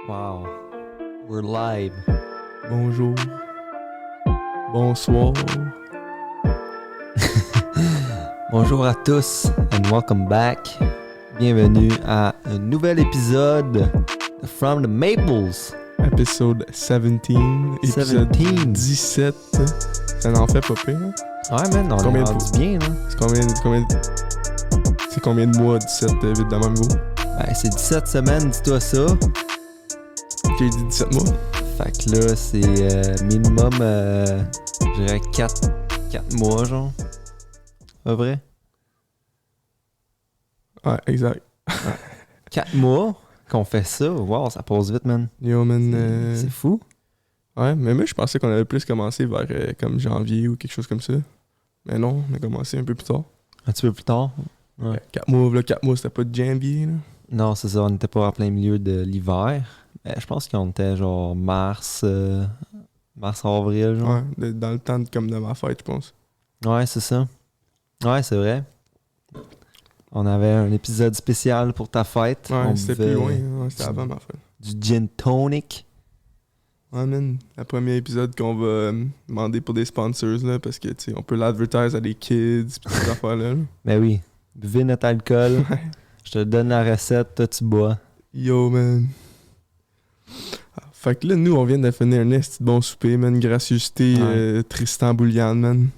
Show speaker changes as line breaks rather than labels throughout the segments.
Wow. We're live.
Bonjour. Bonsoir.
Bonjour à tous and welcome back. Bienvenue à un nouvel épisode de From the Maples.
Épisode 17. Épisode
17.
17. Ça n'en fait pas pire. Hein?
Ouais, man, on
Combien
est
de
rendu
fois?
bien, là.
C'est combien de mois 17 vite de même gros?
Ben, c'est 17 semaines, dis-toi ça.
J'ai dit 17 mois.
Fait que là, c'est minimum, je dirais 4 mois, genre. Pas vrai?
Ouais, exact.
4 mois qu'on fait ça. Wow, ça passe vite, man.
Yo man.
C'est fou.
Ouais, mais moi je pensais qu'on avait plus commencé vers comme janvier ou quelque chose comme ça. Mais non, on a commencé un peu plus tard.
Un petit peu plus tard. Ouais.
4 mois, là, 4 mois, c'était pas de janvier, là.
Non, c'est ça, on n'était pas en plein milieu de l'hiver. Je pense qu'on était genre mars-avril, genre.
Ouais, dans le temps comme de ma fête, je pense.
Ouais, c'est ça. Ouais, c'est vrai. On avait un épisode spécial pour ta fête.
Ouais,
On
c'était
buvait
plus loin. Ouais, c'était avant ma fête.
du gin tonic.
Ouais, man. Le premier épisode qu'on va demander pour des sponsors, là, parce que, tu sais, on peut l'advertise à des kids, pis ces affaires-là. Là.
Ben oui, buvez notre alcool.
Ouais.
Je te donne la recette, toi tu bois.
Yo, man. Fait que là, nous, on vient de finir un esti de bon souper, man. Gracieuseté,
Ouais.
Tristan Boulian, man.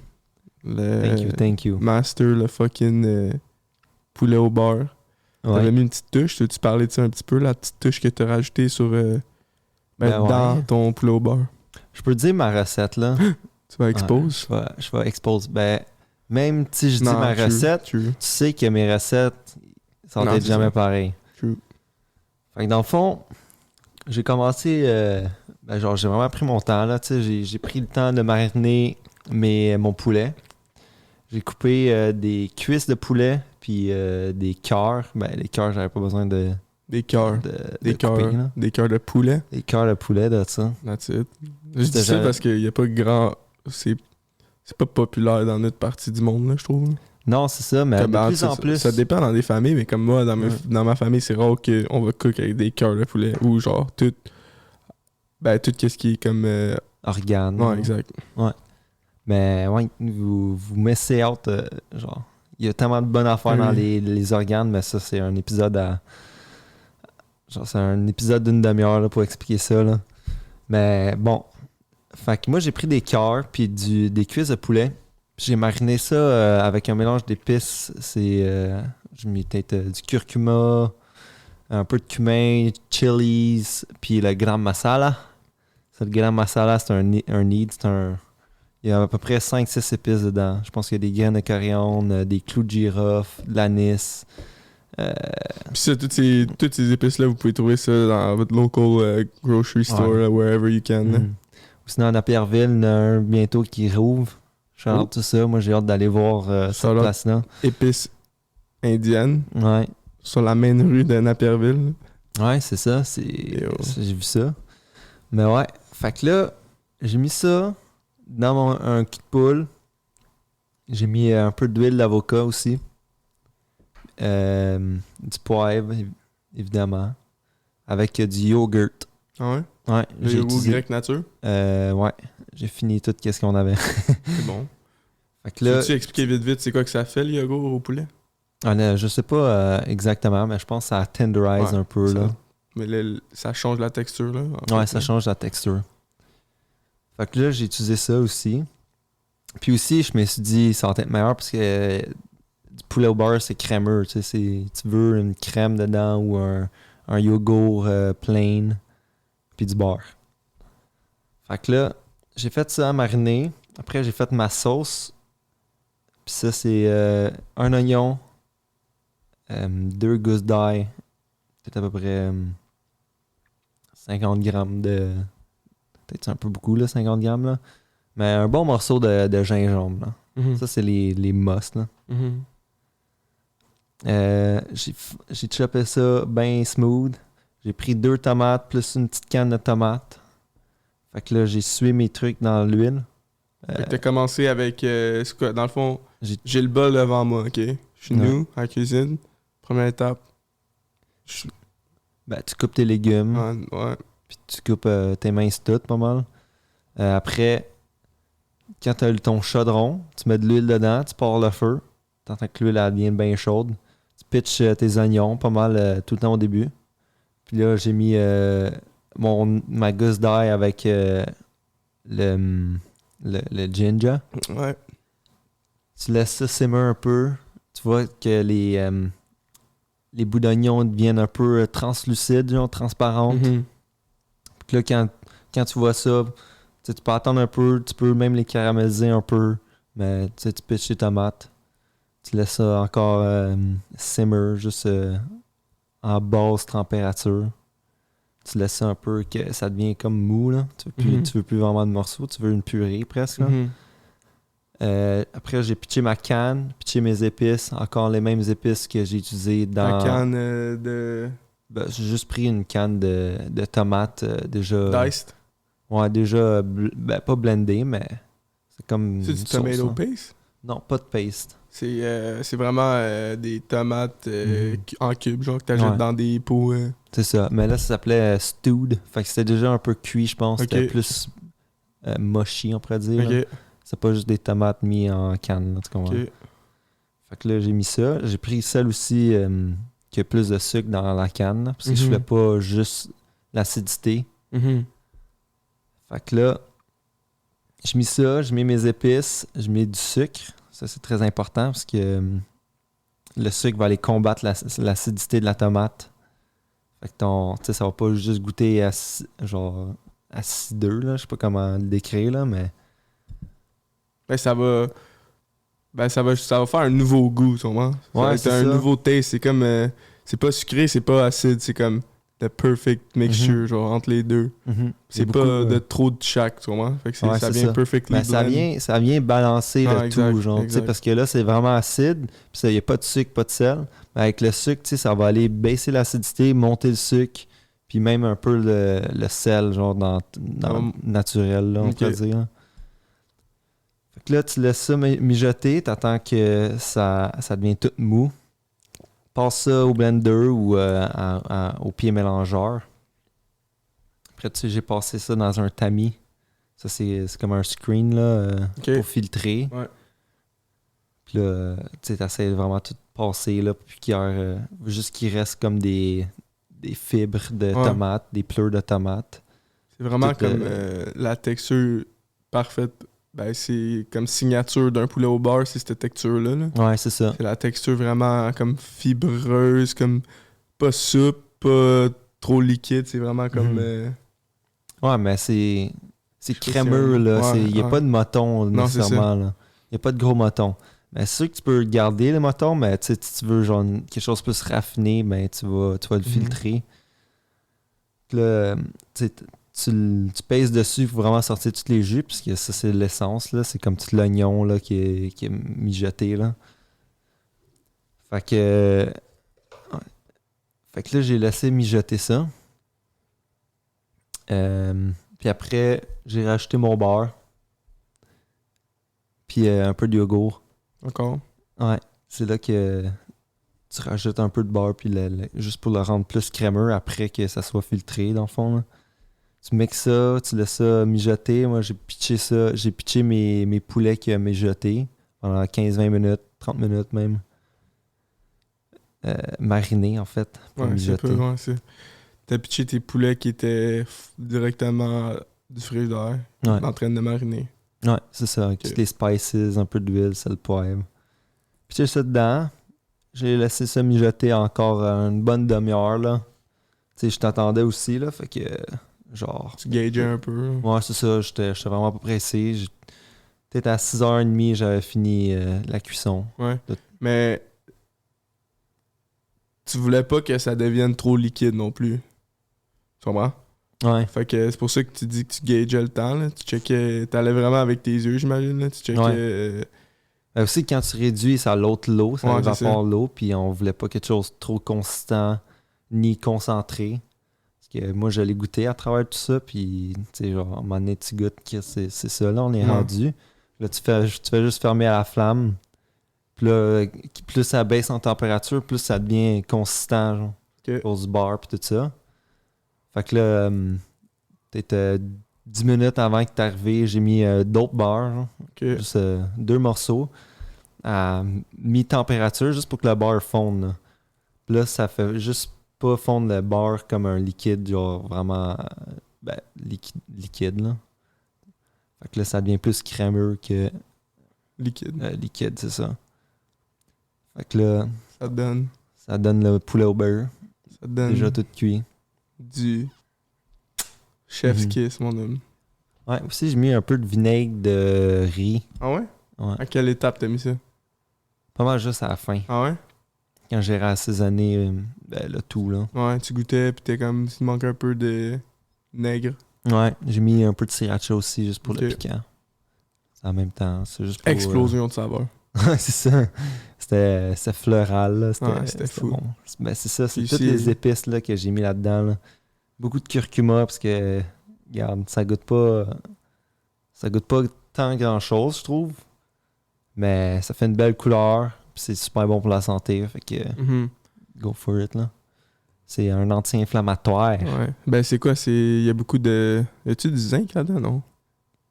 Le
Thank you.
master, le fucking poulet au beurre. T'avais
Ouais.
mis une petite touche. Tu parlais de ça un petit peu, la petite touche que t'as rajoutée sur... dans
ouais.
ton poulet au beurre.
Je peux te dire ma recette, là.
Tu vas expose.
Ouais, je vais expose. Ben, même si je dis
Non,
ma
true,
recette,
true.
tu sais que mes recettes, ça
Non,
va être
c'est
jamais
ça.
pareil.
True.
Fait que dans le fond, j'ai commencé, genre j'ai vraiment pris mon temps là, tu sais, j'ai pris le temps de mariner mon poulet. J'ai coupé des cuisses de poulet, puis des cœurs. Ben les cœurs, j'avais pas besoin de
Des cœurs. Des
couper,
cœurs.
là.
Des cœurs de poulet.
Des cœurs de poulet, de ça.
That's it. Je
C'était
dis ça
jamais-
parce qu'il n'y a pas grand... C'est pas populaire dans notre partie du monde, là, je trouve.
Non, c'est ça, mais
Comme,
de
ben,
plus
ça,
en plus.
Ça dépend dans des familles, mais comme moi,
Ouais.
dans ma famille, c'est rare qu'on va cook avec des cœurs de poulet. Ou genre, tout... Ben, tout ce qui est comme...
Organes.
Non, exact.
Mais ouais, vous messez out, genre, il y a tellement de bonnes affaires dans
Oui.
les organes, mais ça, c'est un épisode à... Genre, c'est un épisode d'une demi-heure là, pour expliquer ça, là. Mais bon, fait que moi, j'ai pris des cœurs puis des cuisses de poulet. Puis j'ai mariné ça avec un mélange d'épices. J'ai mis peut-être du curcuma, un peu de cumin, chilies, puis le gram masala. Ça, le gram masala, c'est un need, il y a à peu près 5-6 épices dedans. Je pense qu'il y a des graines de coriandre, des clous de girofle, de l'anis.
Puis ça, toutes ces épices-là, vous pouvez trouver ça dans votre local grocery store,
Ouais.
wherever you can. là.
Mm. Ou sinon, à Napierville, il y en a un bientôt qui rouvre. Je
Oh.
tout ça. Moi, j'ai hâte d'aller voir cette
Shout-out.
place-là.
Épices indiennes,
Ouais.
sur la main rue de Napierville.
Ouais, c'est ça.
Yo.
J'ai vu ça. Mais ouais. Fait que là, j'ai mis ça dans un cul de poule. J'ai mis un peu d'huile d'avocat aussi. Du poivre, évidemment. Avec du yogurt.
Ah ouais?
Ouais,
Le
j'ai
yogourt
utilisé.
grec nature.
Ouais, j'ai fini tout ce qu'on avait.
C'est bon.
Fait que là,
Peux-tu expliquer vite c'est quoi que ça fait, le yogourt au poulet?
je sais pas exactement, mais je pense que ça tenderise
Ouais,
un peu, là.
Mais là, ça change la texture, là. en
Ouais,
fait,
ça
là.
change la texture. Fait que là, j'ai utilisé ça aussi. Puis aussi, je me suis dit, ça va être meilleur parce que du poulet au beurre, c'est crémeux. Tu sais, tu veux une crème dedans ou un yogourt plain, puis du beurre. Fait que là, j'ai fait ça mariner. Après, j'ai fait ma sauce. Puis ça, c'est un oignon, 2 gousses d'ail, peut-être à peu près 50 grammes de... Peut-être c'est un peu beaucoup, là, 50 grammes, là. Mais un bon morceau de gingembre, là.
Mhm.
Ça, c'est les must, là.
Mhm.
J'ai chopé ça bien smooth. J'ai pris 2 tomates plus une petite canne de tomates. Fait que là, j'ai sué mes trucs dans l'huile.
Fait que t'as commencé avec... c'est quoi? Dans le fond,
J'ai-
j'ai le bol devant moi, OK? Je suis
Ouais.
new à la cuisine. Première étape.
Ben, tu coupes tes légumes,
Ouais.
puis tu coupes tes minces toutes, pas mal. Après, quand tu as ton chaudron, tu mets de l'huile dedans, tu pars le feu. T'entends que l'huile elle devient bien chaude. Tu pitches tes oignons pas mal tout le temps au début. Puis là, j'ai mis ma gousse d'ail avec le ginger.
Ouais.
Tu laisses ça simmer un peu. Tu vois que les bouts d'oignon deviennent un peu translucides, genre transparentes.
Mhm.
Puis là, quand tu vois ça, tu peux attendre un peu, tu peux même les caraméliser un peu, mais tu pitches tes tomates. Tu laisses ça encore simmer, juste en basse température. Tu laisses ça un peu que ça devient comme mou, là. Tu veux plus vraiment de morceaux, tu veux une purée presque. Là.
Mhm.
Après, j'ai pitché ma canne, pitché mes épices, encore les mêmes épices que j'ai utilisées dans...
La canne de
Ben, j'ai juste pris une canne de tomates déjà...
diced.
Ouais, déjà, pas blendée, mais c'est comme
C'est du
une sauce,
tomato
hein.
paste?
Non, pas de paste.
C'est vraiment des tomates en cubes, genre que t'achètes
Ouais.
dans des pots.
C'est ça. Mais là, ça s'appelait stewed. Fait que c'était déjà un peu cuit, je pense.
Ok.
C'était plus mushy, on pourrait dire. Là.
Ok.
C'est pas juste des tomates mises en canne, là, tu comprends?
Ok.
Fait que là, j'ai mis ça. J'ai pris celle aussi qui a plus de sucre dans la canne, là, parce que je
Mhm.
voulais pas juste l'acidité.
Mhm.
Fait que là, je mets ça, je mets mes épices, je mets du sucre. Ça, c'est très important parce que le sucre va aller combattre l'acidité de la tomate. Fait que tu sais, ça va pas juste goûter genre acideux, là. Je sais pas comment le décrire, là, mais...
Ben, ça va faire un nouveau goût, tu comprends? Ça va
Ouais,
être
c'est
un
ça.
nouveau taste. C'est comme. C'est pas sucré, c'est pas acide. C'est comme the perfect mixture, genre, entre les deux.
Mhm.
C'est
beaucoup,
pas de trop de chaque, tu comprends? Fait que
Ouais,
ça
c'est
vient
ça.
perfectly
Ben,
blend.
ça vient balancer
Ah,
le
exact,
tout, genre, tu sais,
exact.
parce que là, c'est vraiment acide, puis il n'y a pas de sucre, pas de sel. Mais avec le sucre, tu sais, ça va aller baisser l'acidité, monter le sucre, puis même un peu le sel, genre, dans naturel, là, on
Ok.
pourrait dire. Fait que là, tu laisses ça mijoter, t'attends que ça devient tout mou. Passe ça au blender ou au pied mélangeur. Après, tu sais, j'ai passé ça dans un tamis. Ça, c'est comme un screen là,
Ok.
pour filtrer.
Ouais.
Puis là, tu sais, t'essaies vraiment tout de passer, là, puis juste qu'il reste comme des fibres de
Ouais.
tomates, des pleurs de tomates.
C'est vraiment
Tout,
comme la texture parfaite. Ben, c'est comme signature d'un poulet au beurre, c'est cette texture-là. Là.
Ouais, c'est ça.
C'est la texture vraiment comme fibreuse, comme pas souple, pas trop liquide. C'est vraiment comme.
Mhm. Ouais, mais c'est
Je sais pas
crémeux,
si,
là.
ouais,
Il n'y a
ouais.
pas de mouton,
Non, c'est
nécessairement, là. Il n'y a pas de gros mouton. Mais c'est sûr que tu peux garder le mouton, mais tu sais, si tu veux genre quelque chose de plus raffiné, ben tu vas le
Mhm.
filtrer. Puis là, tu sais, tu pèses dessus pour vraiment sortir tous les jus, puisque ça, c'est l'essence, là. C'est comme tout l'oignon, là, qui est mijoté, là. Fait que... ouais. Fait que là, j'ai laissé mijoter ça. Puis après, j'ai rajouté mon beurre. Puis un peu de yogourt.
Encore.
Ouais, c'est là que tu rajoutes un peu de beurre, puis juste pour le rendre plus crémeux après que ça soit filtré, dans le fond, là. Tu mixes ça, tu laisses ça mijoter. Moi, j'ai pitché mes poulets qui ont mijoté pendant 15-20 minutes, 30 minutes même. Marinés, en fait, pour
Ouais, c'est
mijoter.
peu, ouais, c'est. T'as pitché tes poulets qui étaient directement du frigidaire,
Ouais.
en train de mariner.
Ouais, c'est ça. Avec toutes les spices, un peu d'huile, sel, poivre. Pitché ça dedans. J'ai laissé ça mijoter encore une bonne demi-heure, là. Tu sais, je t'attendais aussi, là, fait que, genre...
Tu gageais un peu.
Ouais, c'est ça, j'étais vraiment pas pressé. Peut-être à 6h30, j'avais fini la cuisson.
Ouais. Mais tu voulais pas que ça devienne trop liquide non plus. Tu comprends?
Ouais.
Fait que c'est pour ça que tu dis que tu gageais le temps. Là. Tu checkais. T'allais vraiment avec tes yeux, j'imagine. Là. Tu checkais.
Ouais. Aussi, quand tu réduis, ça l'autre l'eau, ça
Ouais, c'est
évapore l'eau, puis on voulait pas quelque chose de trop consistant ni concentré. Parce que moi, j'allais goûter à travers tout ça, puis, tu sais, genre, à un moment donné, tu goûtes que c'est ça, là, on est
Ouais.
rendu. Là, tu fais juste fermer à la flamme. Puis là, plus ça baisse en température, plus ça devient consistant, genre,
Ok.
pour du beurre, puis tout ça. Fait que là, peut-être 10 minutes avant que t'es arrivé, j'ai mis d'autres beurre, genre,
Ok.
juste 2 morceaux à mi-température, juste pour que le beurre fonde. Là. Puis là, ça fait juste pas fondre le beurre comme un liquide, genre vraiment liquide. Là. Fait que là, ça devient plus crémeux que
Liquide.
liquide, c'est ça. Fait que là,
Ça te donne
le poulet au beurre,
Ça te donne
déjà tout cuit.
du chef's
Mhm.
kiss, mon homme.
Ouais, aussi, j'ai mis un peu de vinaigre de riz.
Ah ouais?
Ouais.
À quelle étape t'as mis ça?
Pas mal juste à la fin.
Ah ouais?
Quand j'ai assaisonné le tout, là.
Ouais, tu goûtais, pis t'es comme, il manque un peu de nègre.
Ouais, j'ai mis un peu de sriracha aussi, juste pour le
Ok.
piquant. C'est en même temps, c'est juste pour...
Explosion de saveur.
Ouais, c'est ça. C'était floral, là.
Ouais, c'était fou.
Bon. Ben, c'est ça, c'est
Puis
toutes
ici-
les épices là, que j'ai mis là-dedans. Là. Beaucoup de curcuma, parce que, regarde, ça goûte pas tant grand-chose, je trouve. Mais ça fait une belle couleur, puis c'est super bon pour la santé. Fait que,
Mhm.
go for it, là. C'est un anti-inflammatoire.
Ouais. Ben, c'est quoi? Il y a beaucoup de. Y a-tu du zinc là-dedans? Non.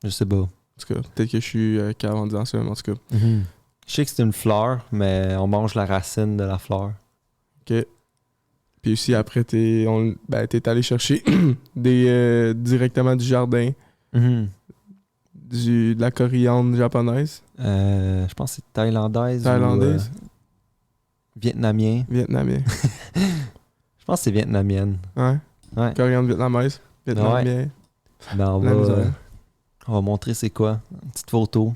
Je sais pas.
En tout cas, peut-être que je suis cave en disant ça, mais en tout cas.
Je sais que c'est une fleur, mais on mange la racine de la fleur.
OK. Puis aussi, après, t'es allé chercher directement du jardin, de la coriandre japonaise,
Je pense que c'est thaïlandaise.
thaïlandaise,
Ou, vietnamien.
vietnamien.
Je pense que c'est vietnamienne.
Ouais.
Ouais.
Coriandre vietnamaise, vietnamien.
Ben,
La misère.
on va montrer c'est quoi. Une petite photo.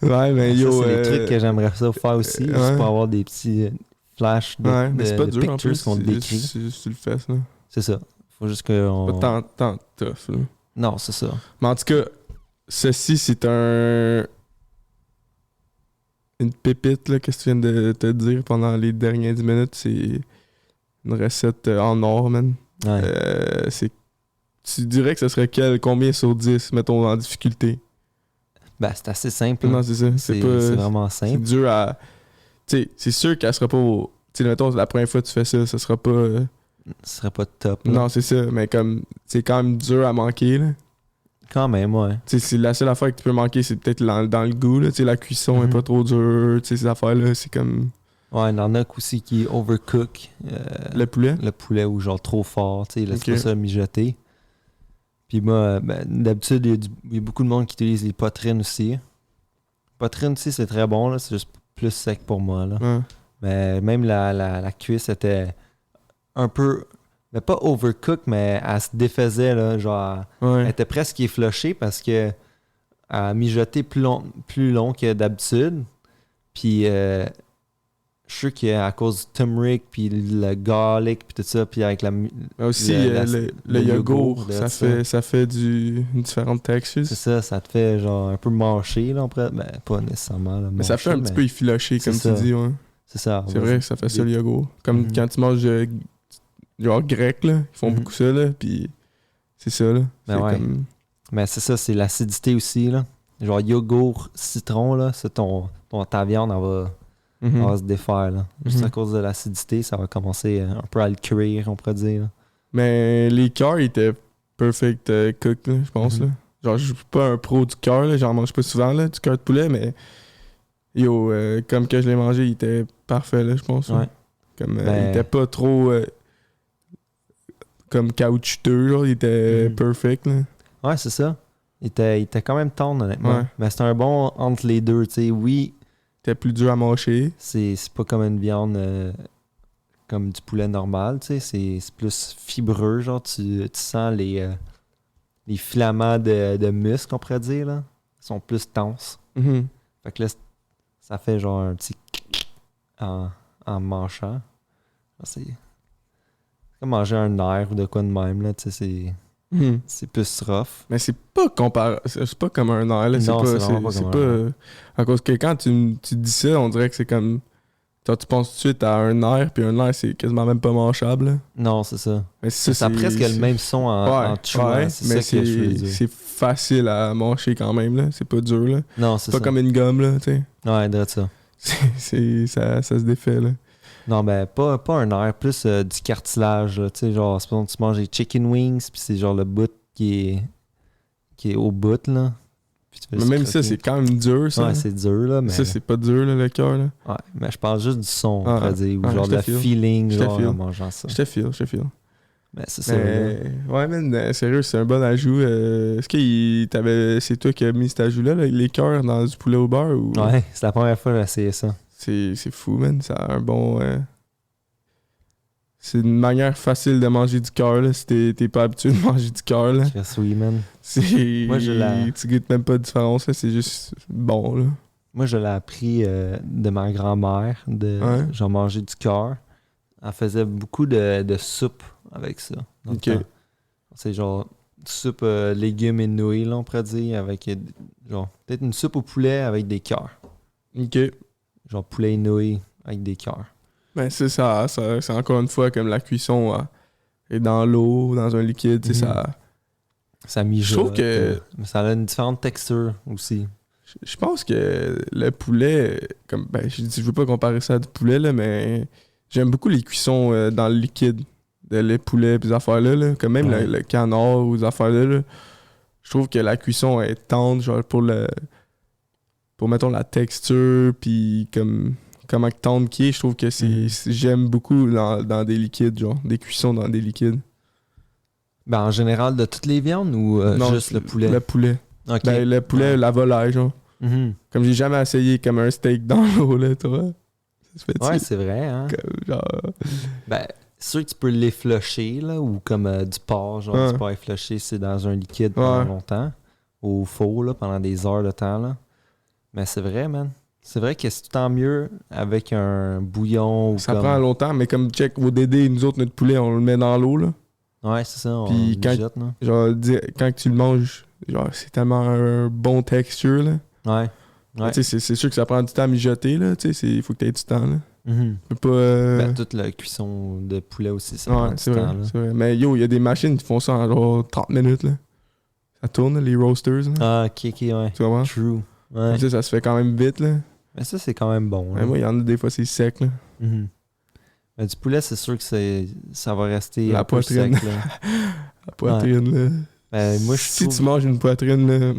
Ouais, mais
Ça,
yo.
c'est des trucs que j'aimerais ça faire aussi. Juste
ouais.
pour avoir des petits flashs
Ouais, mais c'est pas
de
dur en
pictures
plus.
qu'on
C'est
décrit.
juste- tu le fais, ça.
C'est ça. Faut juste qu'on...
Pas tant tough, là.
Non, c'est ça.
Mais en tout cas, ceci, c'est une pépite, là, qu'est-ce que tu viens de te dire pendant les dernières 10 minutes. C'est une recette en or, man.
Ouais.
Tu dirais que ce serait combien sur 10, mettons, en difficulté?
Ben, c'est assez simple.
Non,
hein.
c'est ça.
C'est
pas...
vraiment
C'est
simple.
dur à... Tu sais, c'est sûr qu'elle sera pas... Tu sais, mettons, la première fois que tu fais ça, ça sera pas...
Ce serait pas top. Là.
Non, c'est ça, mais comme... C'est quand même dur à manquer, là.
Quand même, ouais.
Tu sais, c'est la seule affaire que tu peux manquer, c'est peut-être dans le goût, là. Tu sais, la cuisson est
Mhm.
pas trop dure. Tu sais, ces affaires-là, c'est comme...
Ouais, il y en a aussi qui overcook
Le poulet.
le poulet ou genre trop fort. Tu sais, laisse
Ok.
pas ça mijoter. Puis moi, ben, d'habitude, il y a beaucoup de monde qui utilise les poitrines aussi. Poitrine aussi, c'est très bon, là. C'est juste plus sec pour moi, là.
Ouais.
Mais même la cuisse était un peu... Mais pas overcook, mais elle se défaisait, là. Genre, elle
Ouais.
était presque effilochée parce que elle a mijoté plus long que d'habitude. Puis je suis sûr qu'à cause du turmeric, puis le garlic, puis tout ça, puis avec
Mais aussi, le yogourt,
là,
ça fait une différente texture.
c'est ça, ça te fait genre un peu mâcher, là, on pourrait... Ben, pas nécessairement, là,
Mais ça fait un petit peu effiloché,
c'est
comme
ça.
tu dis, ouais.
C'est ça.
C'est vrai que ça fait ça, le yogourt. Comme
Mhm.
quand tu manges genre grec, là. Ils font
Mhm.
beaucoup ça, là. Puis c'est ça, là.
Ben
C'est
ouais.
comme...
Mais c'est ça, c'est l'acidité aussi, là. Genre yogourt, citron, là, c'est ta viande, elle
Mhm.
va se défaire, là. Juste
Mhm.
à cause de l'acidité, ça va commencer un peu à le cuire, on pourrait dire, là.
Mais les cœurs étaient perfect cook, là, je pense,
Mhm.
là. Genre, je suis pas un pro du cœur, là. J'en mange pas souvent, là, du cœur de poulet, mais... Yo, comme que je l'ai mangé, il était parfait, là, je pense. là.
Ouais.
Comme,
Ben-
il était pas trop... comme caoutchouteux, genre. Il était
Mhm.
perfect, là.
Ouais, c'est ça. Il était quand même tendre, honnêtement.
Ouais.
Mais c'est un bon entre les deux, tu sais. Oui,
Il était plus dur à mâcher.
c'est pas comme une viande comme du poulet normal, tu sais. C'est plus fibreux, genre. Tu sens les filaments de muscles, on pourrait dire, là. Ils sont plus tenses.
Mhm.
Fait que là, ça fait genre un petit en mâchant. C'est comme manger un nerf ou de quoi de même, là. Tu sais,
Mhm.
c'est plus rough.
Mais c'est pas c'est pas comme un air, là. C'est
Non,
pas,
c'est vraiment pas
c'est
comme
pas,
un
à cause que quand tu dis ça, on dirait que c'est comme... Toi, tu penses tout de suite à un air, puis un air, c'est quasiment même pas mâchable, là.
Non, c'est ça.
Mais
Ça a presque le même son en chewant,
ouais,
c'est
mais
ça que je veux dire.
c'est facile à mâcher quand même, là. C'est pas dur, là.
Non,
C'est
c'est
pas
ça.
comme une gomme, là, tu sais.
Ouais, dirais ça.
Ça se défait, là.
Non, ben, pas un air, plus du cartilage, là. Tu sais, genre, c'est pas tu manges des chicken wings, puis c'est genre le bout qui est au bout, là. Puis tu fais
Mais
juste
même ça,
croquer.
c'est quand même dur, ça.
Ouais, c'est dur, là, mais...
Ça, c'est pas dur, là, le cœur, là.
Ouais, mais je parle juste du son,
Ah,
on pourrait dire, ou
ouais,
genre
je
le
te file.
feeling,
Je te
genre,
file.
en mangeant ça.
Je te file.
Mais c'est ça, là.
Mais, ouais, man, sérieux, c'est un bon ajout. Est-ce que c'est toi qui as mis cet ajout-là, là, les cœurs dans du poulet au beurre? Ou...
Ouais, c'est la première fois que j'ai essayé ça.
C'est fou, man. Ça a un bon... C'est une manière facile de manger du cœur, là, si t'es pas habitué de manger du cœur, là.
Chris, oui, man.
Moi,
je
tu goûtes même pas de différence, là, c'est juste bon, là.
Moi, je l'ai appris de ma grand-mère, de
Ouais.
genre manger du cœur. Elle faisait beaucoup de soupe avec ça. dans le
Ok.
temps. C'est genre soupe légumes et nouilles, là, on pourrait dire, avec genre peut-être une soupe au poulet avec des cœurs.
Ok.
Genre poulet et nouilles avec des cœurs.
Ben, c'est encore une fois comme la cuisson est dans l'eau, dans un liquide, tu sais,
Mhm.
ça...
Ça mijote.
Je trouve que-
mais ça a une différente texture aussi.
Je pense que le poulet, comme ben je veux pas comparer ça à du poulet, là, mais j'aime beaucoup les cuissons dans le liquide de les poulets et ces affaires-là. Là. Comme même
Ouais.
le canard ou ces affaires-là. Là. Je trouve que la cuisson est tendre, genre pour mettons la texture puis comme comment tendre qui est, je trouve que j'aime beaucoup dans des liquides, genre des cuissons dans des liquides.
Ben, en général, de toutes les viandes ou
Non,
juste le poulet?
Le poulet.
Ok.
Ben, le poulet,
Ouais.
la volaille, genre.
Mhm.
Comme j'ai jamais essayé comme un steak dans l'eau, là, tu vois. Ça se fait-tu?
Ouais, c'est vrai, hein?
Comme, genre...
Ben, c'est sûr que tu peux l'efflocher, là, ou comme du porc, genre,
Ouais.
tu peux efflocher, c'est dans un liquide pendant
Ouais.
longtemps, au four, là, pendant des heures de temps, là. Mais c'est vrai, man. C'est vrai que c'est tout le temps mieux avec un bouillon ou
Ça
comme...
prend longtemps, mais comme check vos dédés, nous autres, notre poulet, on le met dans l'eau, là.
Ouais, c'est ça, on
Puis quand-
mijote, là.
Genre, quand tu le manges, genre, c'est tellement un bon texture, là.
Ouais. Ouais.
Tu sais, c'est sûr que ça prend du temps à mijoter, là. Tu sais, il faut que tu aies du temps, là.
Mhm.
Tu peux pas...
Ben, toute la cuisson de poulet aussi, ça
ouais,
prend du
c'est vrai,
temps, là.
c'est vrai. Mais yo, il y a des machines qui font ça en genre 30 minutes, là. Ça tourne, là, les roasters, là.
Ah, ok, ouais.
Tu vois?
True. Ouais.
Comme ça se fait quand même vite, là.
Mais ça, c'est quand même bon, là.
Mais moi, il y en a des fois, c'est sec, là.
Mhm. Mais du poulet, c'est sûr que ça va rester
La
un peu
poitrine.
sec, là.
La poitrine, là.
Ben, moi, je
Si
trouve...
tu manges une poitrine, là,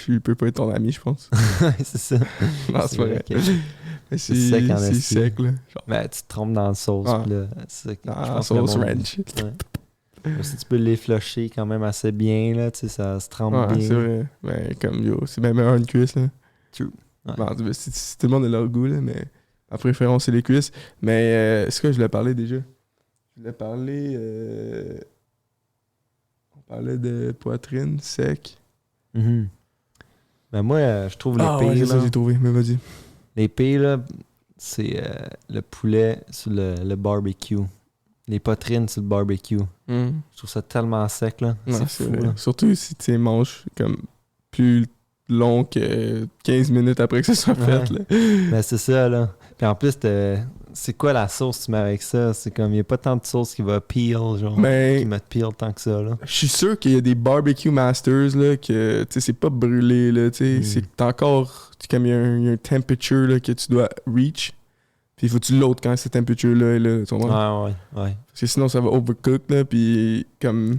je peux pas être ton ami, je pense.
c'est ça.
Non, c'est pas vrai.
que-
Mais
c'est sec en
c'est
esti.
sec, là. Genre,
Ben, tu te trompes dans la sauce,
Ah.
pis là, c'est
dans
je
la
pense que le
sauce
monde-
ranch.
Ouais. Mais si tu peux l'efflocher quand même assez bien, là, tu sais, ça se trempe
Ouais,
bien.
c'est vrai. Mais comme yo, c'est même meilleur une cuisse, là.
True. Ouais.
Bon, si tout le monde a leur goût, là, mais ma préférence, c'est les cuisses. Mais est-ce que je l'ai parlé déjà? Je l'ai parlé. On parlait de poitrine sec.
Mhm. Ben, moi, je trouve
Ah
l'épée,
ouais, c'est ça,
là,
j'ai trouvé, mais vas-y.
l'épée, là, c'est le poulet sur le barbecue. Les poitrines sur le barbecue. Je trouve ça tellement sec, là.
Ouais,
c'est
c'est
fou,
vrai.
là.
Surtout si tu manges comme plus long que 15 minutes après que ça soit fait.
Ouais.
Là.
Ben, c'est ça, là. Puis en plus, c'est quoi la sauce que tu mets avec ça? C'est comme, il n'y a pas tant de sauce qui va peel, genre,
Mais
qui met peel tant que ça, là.
je suis sûr qu'il y a des barbecue masters là, que tu sais, c'est pas brûlé. Là, tu sais, c'est que t'as encore. Comme il y a un temperature là, que tu dois reach. Puis il faut que tu l'autres quand cette temperature-là est là. Tu comprends?
Ouais.
Parce que sinon, ça va overcook. Là, puis comme.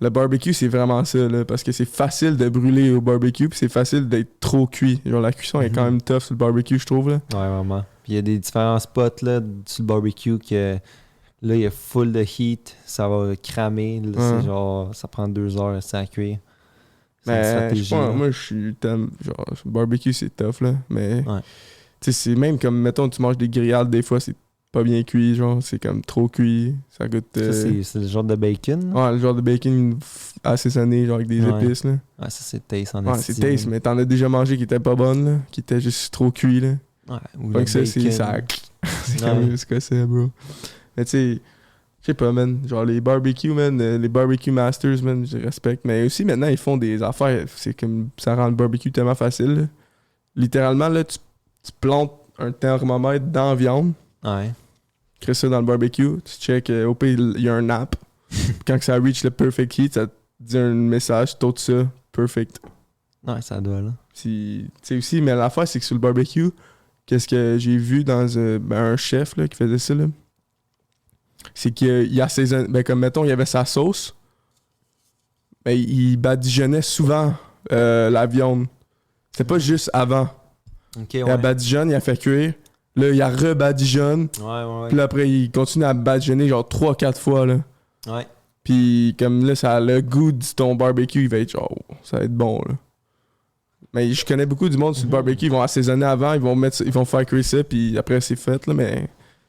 Le barbecue, c'est vraiment ça. Là, parce que c'est facile de brûler au barbecue. Puis c'est facile d'être trop cuit. Genre, la cuisson est quand même tough sur le barbecue, je trouve. Là.
Ouais, vraiment. Puis il y a des différents spots, là, sur le barbecue que, là, il y a full de heat, ça va cramer, là,
Ouais.
c'est genre, ça prend 2 heures à cuire. C'est une
Mais
stratégie,
je pense,
là.
moi, je suis tellement. Genre, barbecue, c'est tough, là. Mais.
Ouais.
Tu sais, c'est même comme, mettons, tu manges des grillades, des fois, c'est pas bien cuit, genre. C'est comme trop cuit. Ça goûte.
Ça, c'est le genre de bacon. là.
Ouais, le genre de bacon assaisonné, genre avec des
Ouais.
épices, là.
Ouais, ça, c'est taste en
Ouais,
esti,
c'est taste,
là.
mais t'en as déjà mangé qui était pas bonne, là. Qui était juste trop cuit, là.
Ouais, ou
Fait
le
que ça, c'est
bacon.
ça. C'est
Ouais.
quand même ce que c'est, bro. Mais tu sais. Je sais pas, man. Genre, les barbecues, man, les barbecue masters, man, je les respecte. Mais aussi, maintenant, ils font des affaires. C'est comme. Ça rend le barbecue tellement facile, là. Littéralement, là, tu plantes un thermomètre dans la viande,
Ouais.
crées ça dans le barbecue, tu check, au pire, il y a un app. Quand que ça reach le perfect heat, ça te dit un message, t'ôtes ça, perfect.
Ouais, ça doit, là.
Tu sais aussi, mais l'affaire, c'est que sur le barbecue, qu'est-ce que j'ai vu dans un chef là, qui faisait ça, là, c'est qu'il assaisonnait, ben comme mettons, il y avait sa sauce, ben, il badigeonnait souvent la viande. C'était pas juste avant.
Ok,
Il
ouais.
a badigeonne, il a fait cuire. Là, il a rebadigeonne.
Ouais.
Puis là, après, il continue à badigeonner genre 3-4 fois, là.
Ouais.
Puis comme là, ça a le goût de ton barbecue, il va être genre, ça va être bon, là. Mais je connais beaucoup du monde sur le barbecue, ils vont assaisonner avant, ils vont faire cuire ça, puis après, c'est fait, là, mais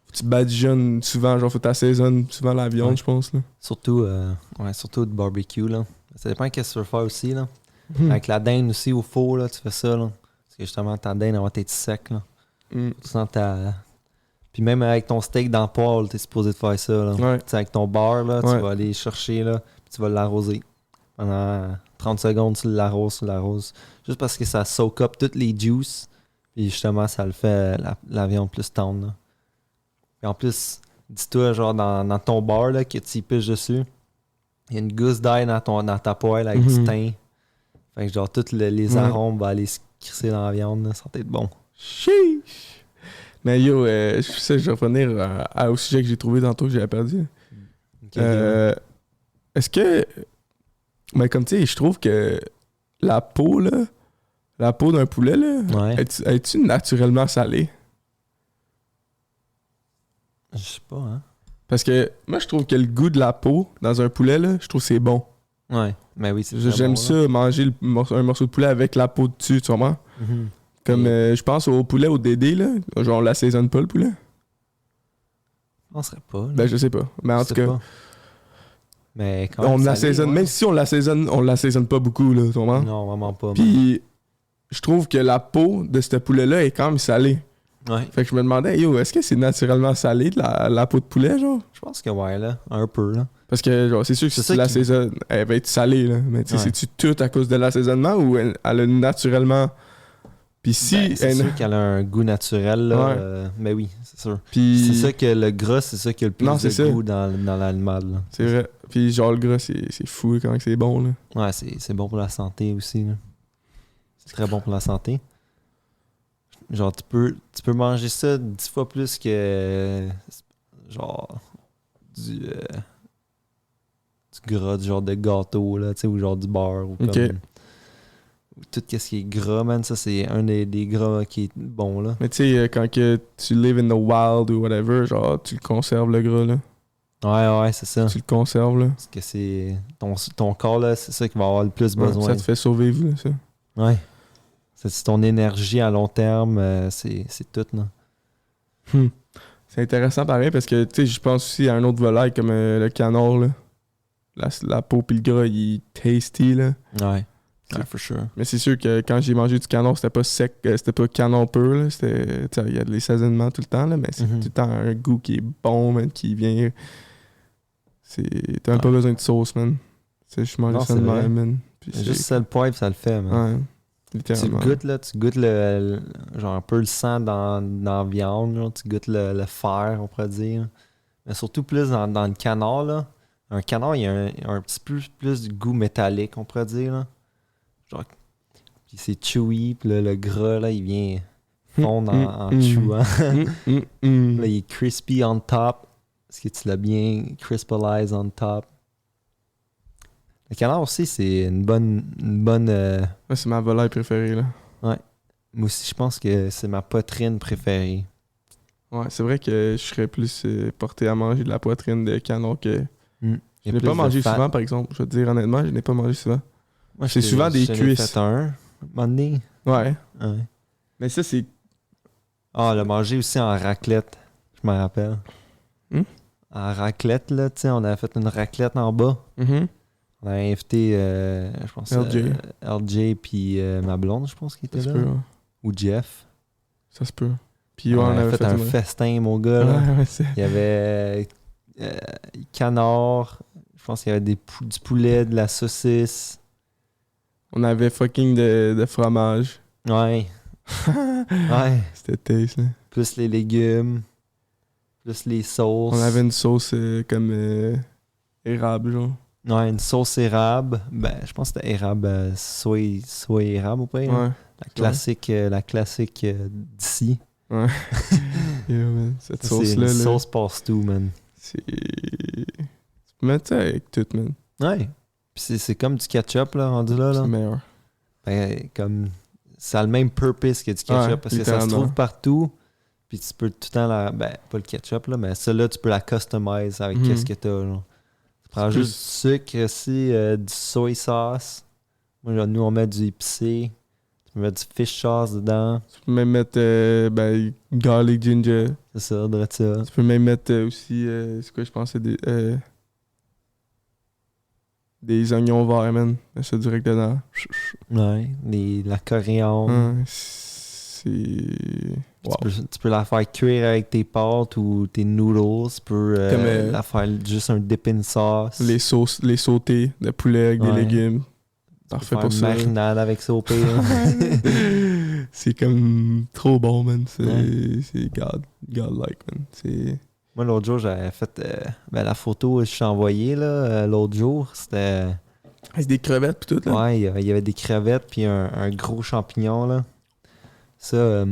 faut que tu badigeonnes souvent, genre, faut que tu assaisonnes souvent la viande, je pense, là.
Surtout de barbecue, là. Ça dépend qu'est-ce que tu veux faire aussi, là. Avec la dinde aussi au four, là, tu fais ça, là. Parce que justement, ta dinde, elle va être sec, là. Tu sens Puis même avec ton steak dans le poêle, t'es supposé de faire ça, là.
Ouais.
Tu sais, avec ton beurre, là,
Ouais.
tu vas aller chercher, là, puis tu vas l'arroser. Pendant 30 secondes, tu l'arroses. Juste parce que ça soak up toutes les juices. Puis justement, ça le fait la viande plus tendre, là. Puis en plus, dis-toi, genre, dans ton beurre, là, que tu y piches dessus, il y a une gousse d'ail dans ta poêle avec du thym. Fait que genre, tous les arômes vont aller se crisser dans la viande, là. Ça va être bon.
Chiche! Mais yo, je vais revenir au sujet que j'ai trouvé tantôt que j'avais perdu.
Ok,
Est-ce que... Mais comme tu sais, je trouve que la peau, là, la peau d'un poulet, là,
ouais.
est-tu naturellement salée?
Je sais pas, hein.
Parce que moi, je trouve que le goût de la peau dans un poulet, là, je trouve que c'est bon.
Ouais, mais oui, c'est très
J'aime
bon,
ça,
là.
manger un morceau de poulet avec la peau dessus, tu vois.
Mhm.
Comme je pense au poulet au Dédé, là. Genre, on l'assaisonne pas, le poulet.
Je penserais pas, là.
Ben, je sais pas. Mais en
Je
tout
sais
cas,
pas. Mais quand même
on
salé,
l'assaisonne.
ouais.
Même si on l'assaisonne pas beaucoup, là, tu vois.
Non, vraiment pas.
Puis, je trouve que la peau de ce poulet-là est quand même salée.
Ouais.
Fait que je me demandais, yo, est-ce que c'est naturellement salé de la peau de poulet, genre?
Je pense que ouais, là. Un peu, là.
Parce que, genre, c'est sûr que
C'est
si
ça
tu
qui-
l'assaisonnes, elle va être salée, là. Mais tu sais,
Ouais.
c'est-tu tout à cause de l'assaisonnement ou elle a naturellement. Puis si.
Ben, c'est
elle-
sûr qu'elle a un goût naturel, là.
Ouais.
Mais oui, c'est sûr.
Puis.
C'est ça que le gras, c'est ça qui a le plus
Non,
de
c'est ça.
goût dans l'animal, là.
C'est vrai. Puis genre, le gras, c'est fou quand c'est bon, là.
Ouais, c'est bon pour la santé aussi, là. C'est très bon pour la santé. Genre, tu peux manger ça 10 fois plus que genre du gras, du genre de gâteau, là, tu sais, ou genre du beurre, ou
Ok.
comme ou tout ce qui est gras, man, ça c'est un des gras qui est bon, là.
Mais tu sais, quand que tu live in the wild ou whatever, genre, tu le conserves, le gras, là.
Ouais, c'est ça.
Tu le conserves, là.
Parce que c'est ton corps, là, c'est ça qui va avoir le plus
Ouais,
besoin.
ça te fait survivre, là, ça.
Ouais. C'est ton énergie à long terme, c'est tout, là.
C'est intéressant pareil parce que, tu sais, je pense aussi à un autre volaille comme le canard, là. La peau pis le gras, il est tasty, là.
Ouais. Ouais, for sure.
Mais c'est sûr que quand j'ai mangé du canard, c'était pas sec, c'était pas canard pur, là. C'était, tu sais, il y a des saisonnements tout le temps, là, mais c'est
Mhm.
tout le temps un goût qui est bon, man, qui vient... T'as même pas besoin de sauce, man. Tu sais, je mangeais
Non,
ça de
c'est vrai.
même, man. Puis
Juste sel poivre, ça le fait, man.
Ouais,
Tu
littéralement.
le goûtes, là, tu goûtes genre un peu le sang dans la viande, là, tu goûtes le fer, on pourrait dire. Mais surtout plus dans le canard, là. Un canard, il y a un petit peu plus de goût métallique, on pourrait dire, là. Genre, puis c'est chewy, puis là, le gras, là, il vient fondre en chewant. Là, il est crispy on top. Est-ce que tu l'as bien crispalize on top? Le canard aussi, c'est une bonne
Ouais, c'est ma volaille préférée, là.
moi aussi, je pense que c'est ma poitrine préférée.
Ouais, c'est vrai que je serais plus porté à manger de la poitrine de canard que...
Il y
Je
a
n'ai
plus
pas
de
mangé
fat.
souvent, par exemple. Je vais te dire honnêtement, je n'ai pas mangé souvent.
Moi,
C'est souvent des
j'en ai
cuisses.
fait un moment donné.
Ouais.
Ouais.
Mais ça, c'est...
Ah, le manger aussi en raclette, je me rappelle. En raclette, là, tu sais, on avait fait une raclette en bas. On avait invité, je pense,
LJ.
LJ puis ma blonde, je pense, qui était
Ça se
là.
peut, ouais.
Ou Jeff.
Ça se peut. Puis ouais,
on avait fait un
une-
festin, mon gars. Là.
Ouais, ouais, c'est...
Il y avait canard, je pense qu'il y avait du poulet, de la saucisse.
On avait fucking de fromage.
Ouais. Ouais.
C'était taste, là.
Plus les légumes. Plus les sauces.
On avait une sauce comme érable, genre.
Ouais, une sauce érable. Ben, je pense que c'était érable, soy érable ou pas? hein?
Ouais.
La classique d'ici.
Ouais. Yeah, man. Cette
C'est
sauce-là,
une
là,
sauce passe-tout, man.
c'est... Tu peux mettre ça avec tout, man.
Ouais. Puis c'est comme du ketchup, là, rendu là.
C'est meilleur.
Ben, comme... Ça a le même purpose que du ketchup,
Ouais,
parce que ça se
littéralement.
trouve partout. Puis tu peux tout le temps la... Ben, pas le ketchup, là, mais celle-là, tu peux la customize avec
Mhm.
qu'est-ce que t'as, là. Tu prends
C'est
juste du sucre, aussi, du soy sauce. Moi, genre, nous, on met du épicé. Tu peux mettre du fish sauce dedans.
Tu peux même mettre garlic ginger.
C'est ça, de ça.
Tu peux même mettre aussi, c'est quoi je pensais, des oignons verts, man. Mets ça direct dedans.
Ouais, la coriandre.
Hein, c'est... Wow.
Tu peux la faire cuire avec tes pâtes ou tes noodles. Tu peux
Comme,
la faire juste un dipping sauce.
Les sauces, les sautés de poulet avec des
Ouais.
légumes.
Tu
Parfait
peux
pour
faire
ça.
une marinade avec ça au pire.
C'est comme trop bon, man.
Ouais.
C'est godlike, man. C'est...
Moi, l'autre jour, j'avais fait la photo que je t'ai envoyée l'autre jour. C'était.
C'est des crevettes pis tout, là.
Ouais, il y avait des crevettes puis un gros champignon. Là. Ça,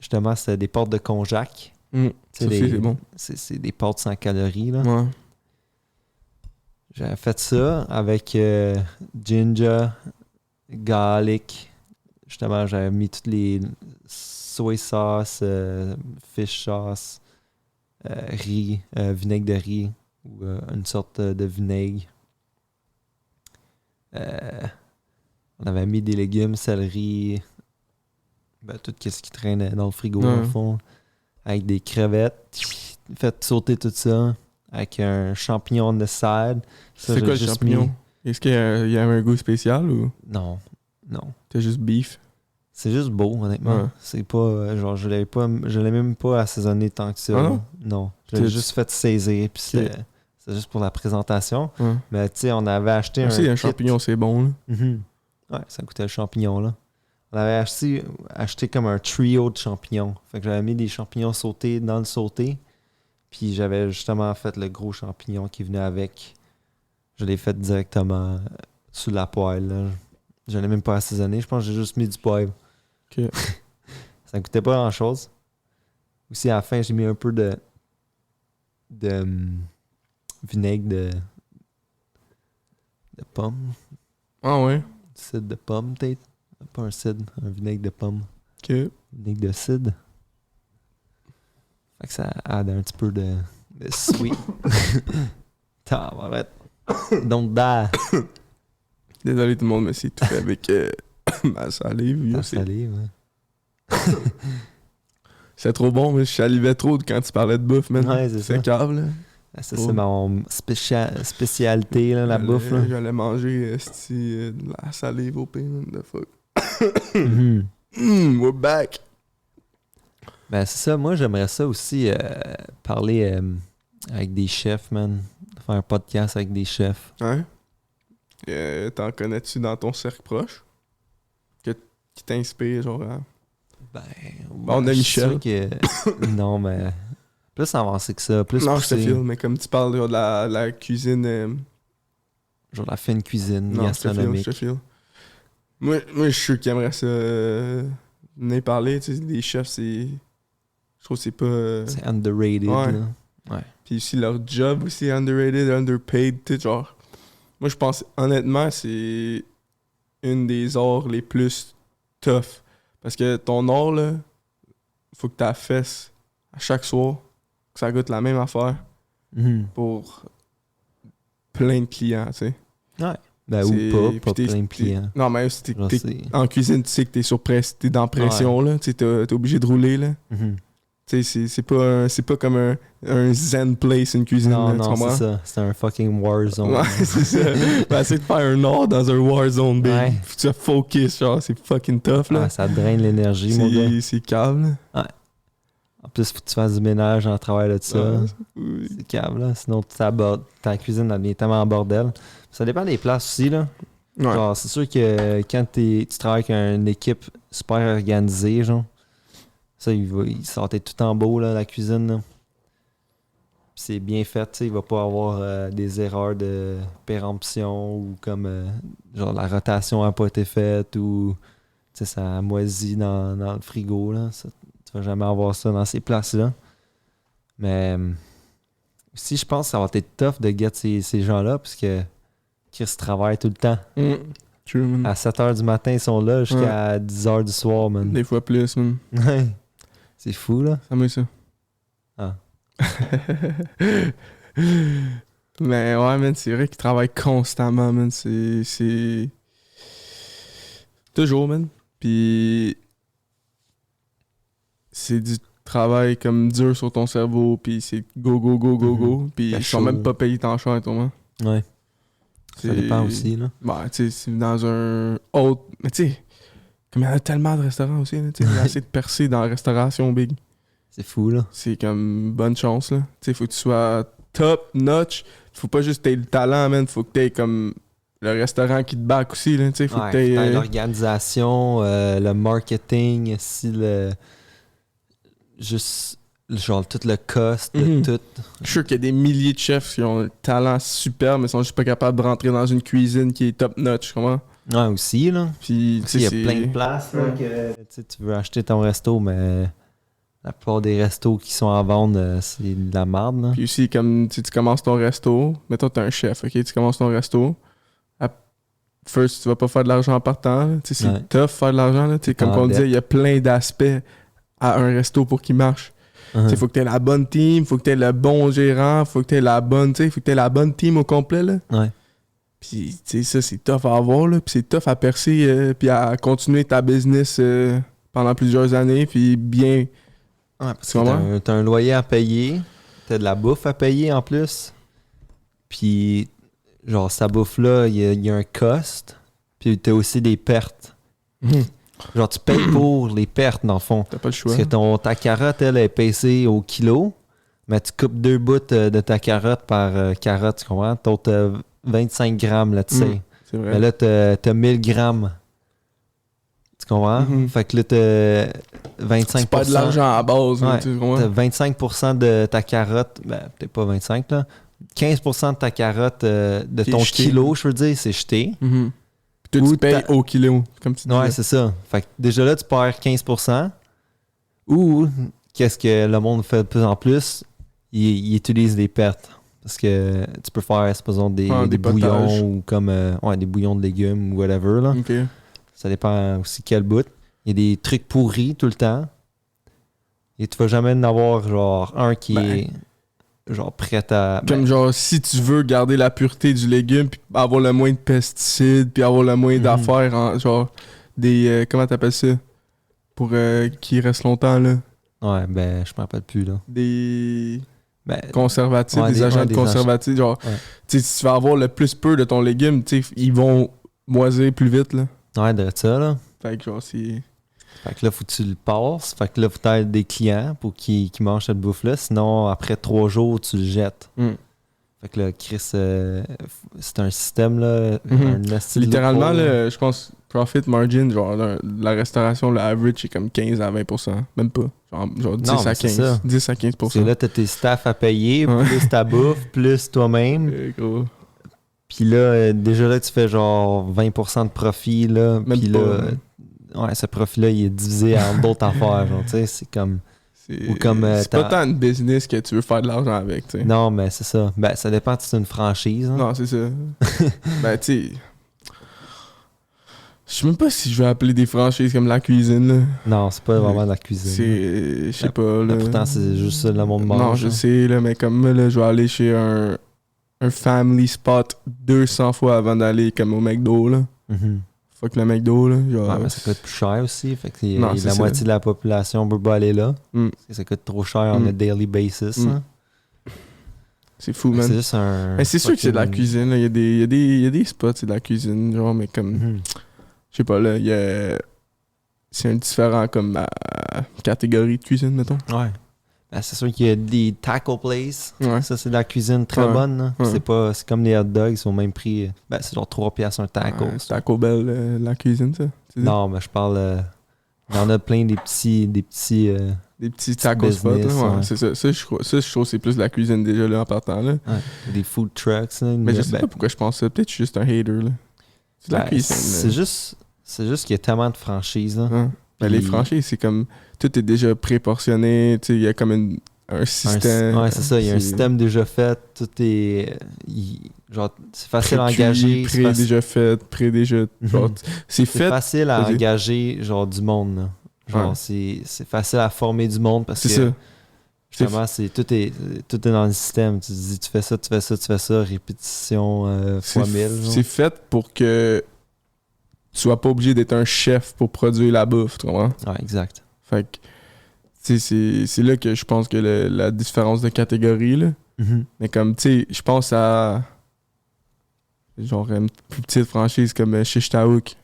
justement, c'était des pâtes de konjac.
Mm.
Tu sais,
Ça aussi, c'est bon.
C'est des pâtes sans calories. Là.
Ouais.
J'avais fait ça avec ginger, garlic. Justement, j'avais mis toutes les soy sauce, fish sauce, riz, vinaigre de riz ou une sorte de vinaigre. On avait mis des légumes, céleri, tout ce qui traînait dans le frigo,
Ouais.
au fond, avec des crevettes. Fait sauter tout ça avec un champignon de side. Ça,
C'est
j'ai
quoi le
juste
champignon?
mis-
Est-ce qu'il y a un goût spécial ou
Non.
t'as juste beef?
C'est juste beau, honnêtement.
Ouais.
C'est pas. Genre, je l'ai même pas assaisonné tant que ça.
Ah
là.
non?
Non. Je l'ai
Tu-
juste fait saisir, puis c'est juste pour la présentation.
Ouais.
Mais tu sais, on avait acheté
Aussi, un
kit.
champignon, c'est bon, là.
Mhm. Ouais, ça coûtait le champignon, là. On avait acheté comme un trio de champignons. Fait que j'avais mis des champignons sautés dans le sauté. Puis j'avais justement fait le gros champignon qui venait avec. Je l'ai fait directement sous la poêle, là. Je l'ai même pas assaisonné. Je pense que j'ai juste mis du poivre.
Ok.
Ça ne coûtait pas grand-chose. Aussi, à la fin, j'ai mis un peu de vinaigre de pomme.
Ah ouais?
Du cidre de pomme, peut-être. Pas un cidre, un vinaigre de pomme.
Ok.
Vinaigre de cidre. Fait que ça aide un petit peu de sweet. Arrête. Donc,
Désolé tout le monde, mais c'est tout fait avec ma salive. yo,
ta
c'est-
salive, hein.
C'est trop bon, mais je salivais trop quand tu parlais de bouffe, man.
Ouais, c'est ça.
C'est cave, là.
Ça,
Oh.
c'est mon spécialité, là, la bouffe. Là.
J'allais manger de la salive au pain, man. The fuck.
Mhm.
We're back.
Ben, c'est ça. Moi, j'aimerais ça aussi parler avec des chefs, man. Faire un podcast avec des chefs.
Hein? T'en connais-tu dans ton cercle proche? Qui t'inspire, genre, à...
Ben,
On a
je suis
Michel.
sûr que... non, mais plus avancé que ça. Plus
Non, je te
poussé.
file, mais comme tu parles genre, de la cuisine...
Genre la fine cuisine
non, je te
gastronomique.
file. Moi, je suis sûr qu'il aimerait ça venir parler, tu sais, les chefs, c'est... Je trouve que c'est pas...
C'est underrated,
Ouais.
là. Ouais.
Puis aussi, leur job aussi, underrated, underpaid, tu sais, genre... Moi, je pense, honnêtement, c'est une des arts les plus tough. Parce que ton art, là, faut que tu fesses à chaque soir, que ça goûte la même affaire
Mhm.
pour plein de clients, tu sais.
Ben,
C'est-
ou
puis
pas
t'es-
plein de
t'es-
clients.
Non, mais si
Genre,
t'es
c'est-
en cuisine, tu sais que t'es sur t'es dans pression, là, tu sais, t'es obligé de rouler, là.
Mhm.
Tu sais, c'est pas comme un zen place, une cuisine,
Non,
là, tu
non,
comprends?
c'est ça. C'est un fucking war zone.
Ouais, c'est ça. Ben, c'est de faire un art dans un war zone, baby.
Ouais.
Faut que tu focus, genre, c'est fucking tough, là.
Ah, ça draine l'énergie, mon gars.
C'est calme, là.
En plus, faut que tu fasses du ménage en travers de ça.
Ouais, oui.
C'est câble, là. Sinon, ta cuisine elle devient tellement en bordel. Ça dépend des places aussi, là.
Ouais.
Genre, c'est sûr que quand tu travailles avec une équipe super organisée, genre, ça, il sortait tout en beau, là, la cuisine, là. Puis c'est bien fait, tu sais, il va pas avoir des erreurs de péremption ou comme, genre, la rotation a pas été faite ou, tu sais, ça moisit dans le frigo, là. Ça, tu vas jamais avoir ça dans ces places-là. Mais aussi, je pense que ça va être tough de get ces gens-là, parce que Chris travaille tout le temps.
True, man.
À 7h du matin, ils sont là jusqu'à 10h du soir, man.
Des fois plus, man.
C'est fou, là.
Ça m'a ça.
Ah.
Mais ouais, man, c'est vrai qu'ils travaillent constamment, man. C'est... Toujours, man. Puis... C'est du travail comme dur sur ton cerveau, puis c'est go, go, go, go, go. Puis ils sont même pas payés tant cher, toi, man.
Ouais. Ça dépend aussi, là.
Bah, tu sais, c'est dans un autre... Mais tu sais, comme il y en a tellement de restaurants aussi, là, tu sais, essayer de percer dans la restauration big.
C'est fou, là.
C'est comme bonne chance, là. Tu sais, faut que tu sois top notch. Faut pas juste que t'aies le talent, man. Faut que t'aies comme le restaurant qui te back aussi, là. Tu sais, faut que t'aies...
l'organisation, le marketing, si le... Juste... Genre tout le cost, tout.
Je suis sûr qu'il y a des milliers de chefs qui ont un talent super, mais sont juste pas capables de rentrer dans une cuisine qui est top notch, comment?
Ouais, aussi, là.
Puis,
il y a plein de places, là, que tu veux acheter ton resto, mais la plupart des restos qui sont à vendre, c'est de la merde, là.
Puis aussi, comme tu commences ton resto, mettons t'es un chef, ok? Tu commences ton resto. First, tu vas pas faire de l'argent en partant. Tu sais, c'est tough faire de l'argent, là. Tu sais, comme on disait, il y a plein d'aspects à un resto pour qu'il marche. Il faut que tu aies la bonne team, faut que tu aies le bon gérant, faut que tu aies la bonne, faut que tu aies la bonne team au complet, là.
Ouais.
Puis, tu sais, ça, c'est tough à avoir, là. Puis c'est tough à percer, puis à continuer ta business pendant plusieurs années, puis bien.
Ouais, parce que t'as un loyer à payer, t'as de la bouffe à payer en plus. Puis, genre, sa bouffe-là, il y a un cost, puis t'as aussi des pertes. Genre, tu payes pour les pertes, dans le fond.
T'as pas le choix.
Parce que ta carotte, elle est pesée au kilo, mais tu coupes 2 bouts de ta carotte par carotte, tu comprends? T'as 25 grammes, là, tu sais.
C'est vrai.
Mais là, t'as 1000 grammes. Tu comprends? Fait que là, t'as 25%.
C'est pas de l'argent à la base.
Ouais,
tu comprends?
t'as 25% de ta carotte, ben, peut-être pas 25, là. 15% de ta carotte, de ton kilo, je veux dire, c'est jeté.
Puis toi, tu payes au kilo, comme tu disais.
Ouais, c'est ça. Fait que déjà là, tu perds 15%. Ou, qu'est-ce que le monde fait de plus en plus? Il utilise des pertes. Parce que tu peux faire, supposons, des bouillons ou comme des bouillons de légumes ou whatever. Là.
OK.
Ça dépend aussi quel bout. Il y a des trucs pourris tout le temps. Et tu vas jamais en avoir genre un qui est genre prêt à...
Comme genre, si tu veux garder la pureté du légume, puis avoir le moins de pesticides, puis avoir le moins d'affaires, genre des... comment t'appelles ça? Pour qu'il reste longtemps, là.
Ouais, ben, je me rappelle plus, là.
Des... conservatifs, des agents conservatifs. Genre, si tu vas avoir le plus peu de ton légume, ils vont moisir plus vite, là.
Ouais, de ça, là.
Fait que genre, c'est...
Fait que là, faut que tu le passes. Fait que là, faut que tu des clients pour qu'ils mangent cette bouffe-là. Sinon, après 3 jours, tu le jettes. Fait que là, Chris, c'est un système, là.
Littéralement, là, je pense, profit margin, genre, la restauration, le average, c'est comme 15 à 20%. Même pas. Genre 10 à 15. 10 à 15%.
Parce que là, t'as tes staffs à payer, plus ta bouffe, plus toi-même.
Gros.
Puis là, déjà là, tu fais genre 20% de profit, là. Puis là, ce profit-là, il est divisé en d'autres affaires. Genre, tu sais, c'est comme...
C'est pas tant une business que tu veux faire de l'argent avec, tu sais.
Non, mais c'est ça. Ben, ça dépend si c'est une franchise. Hein.
Non, c'est ça. Ben, tu sais... Je sais même pas si je vais appeler des franchises comme la cuisine, là.
Non, c'est pas vraiment de la cuisine.
C'est... Je sais pas, là.
Pourtant, c'est juste ça, le monde mange.
Non, je sais, là, mais comme moi, là, je vais aller chez un family spot 200 fois avant d'aller comme au McDo, là. Fuck le McDo, là. Genre,
ouais, mais ça coûte plus cher aussi. Fait que la moitié de la population peut pas aller là. Parce que ça coûte trop cher on a daily basis. Hein.
C'est fou, man.
C'est juste un...
Mais c'est sûr que c'est de la cuisine, là. Il y a des spots, c'est de la cuisine, genre, mais comme... Je sais pas, là, il y a... C'est un différent comme catégorie de cuisine, mettons.
Ouais. Ben, c'est sûr qu'il y a des taco places.
Ouais.
Ça, c'est de la cuisine très bonne. Ouais. C'est comme les hot dogs, ils sont au même prix. Ben, c'est genre 3 piastres un taco.
Ouais, Taco Bell, la cuisine, ça.
Non, mais je parle... il y en a plein des petits
des petits taco spots, là. Ouais. C'est ça. Ça, je trouve que c'est plus de la cuisine déjà, là, en partant, là.
Ouais. Des food trucks, là.
Mais je sais pas pourquoi je pense ça. Peut-être que je suis juste un hater, là. C'est de la cuisine,
C'est juste qu'il y a tellement de franchises, là.
Ben, les
Puis-
franchises, c'est comme. Tout est déjà préportionné. Tu sais, il y a comme un système.
Ouais, c'est ça. Il y a un système déjà fait. Tout est. Genre, c'est facile à engager. C'est
Déjà fait, déjà. Genre,
Mhm.
c'est
c'est
fait.
facile à
vas-y.
engager, genre, du monde. Là. Genre,
Ouais.
c'est facile à former du monde parce
C'est
que
ça.
justement, tout est dans le système. Tu te dis, tu fais ça, tu fais ça, tu fais ça, répétition fois 1000. genre.
C'est fait pour que tu sois pas obligé d'être un chef pour produire la bouffe, tu comprends?
Ouais, exact.
Fait que, tu sais, c'est là que je pense que la différence de catégorie, là.
Mhm.
Mais comme, tu sais, je pense à. Genre, une plus petite franchise comme Shish Taouk.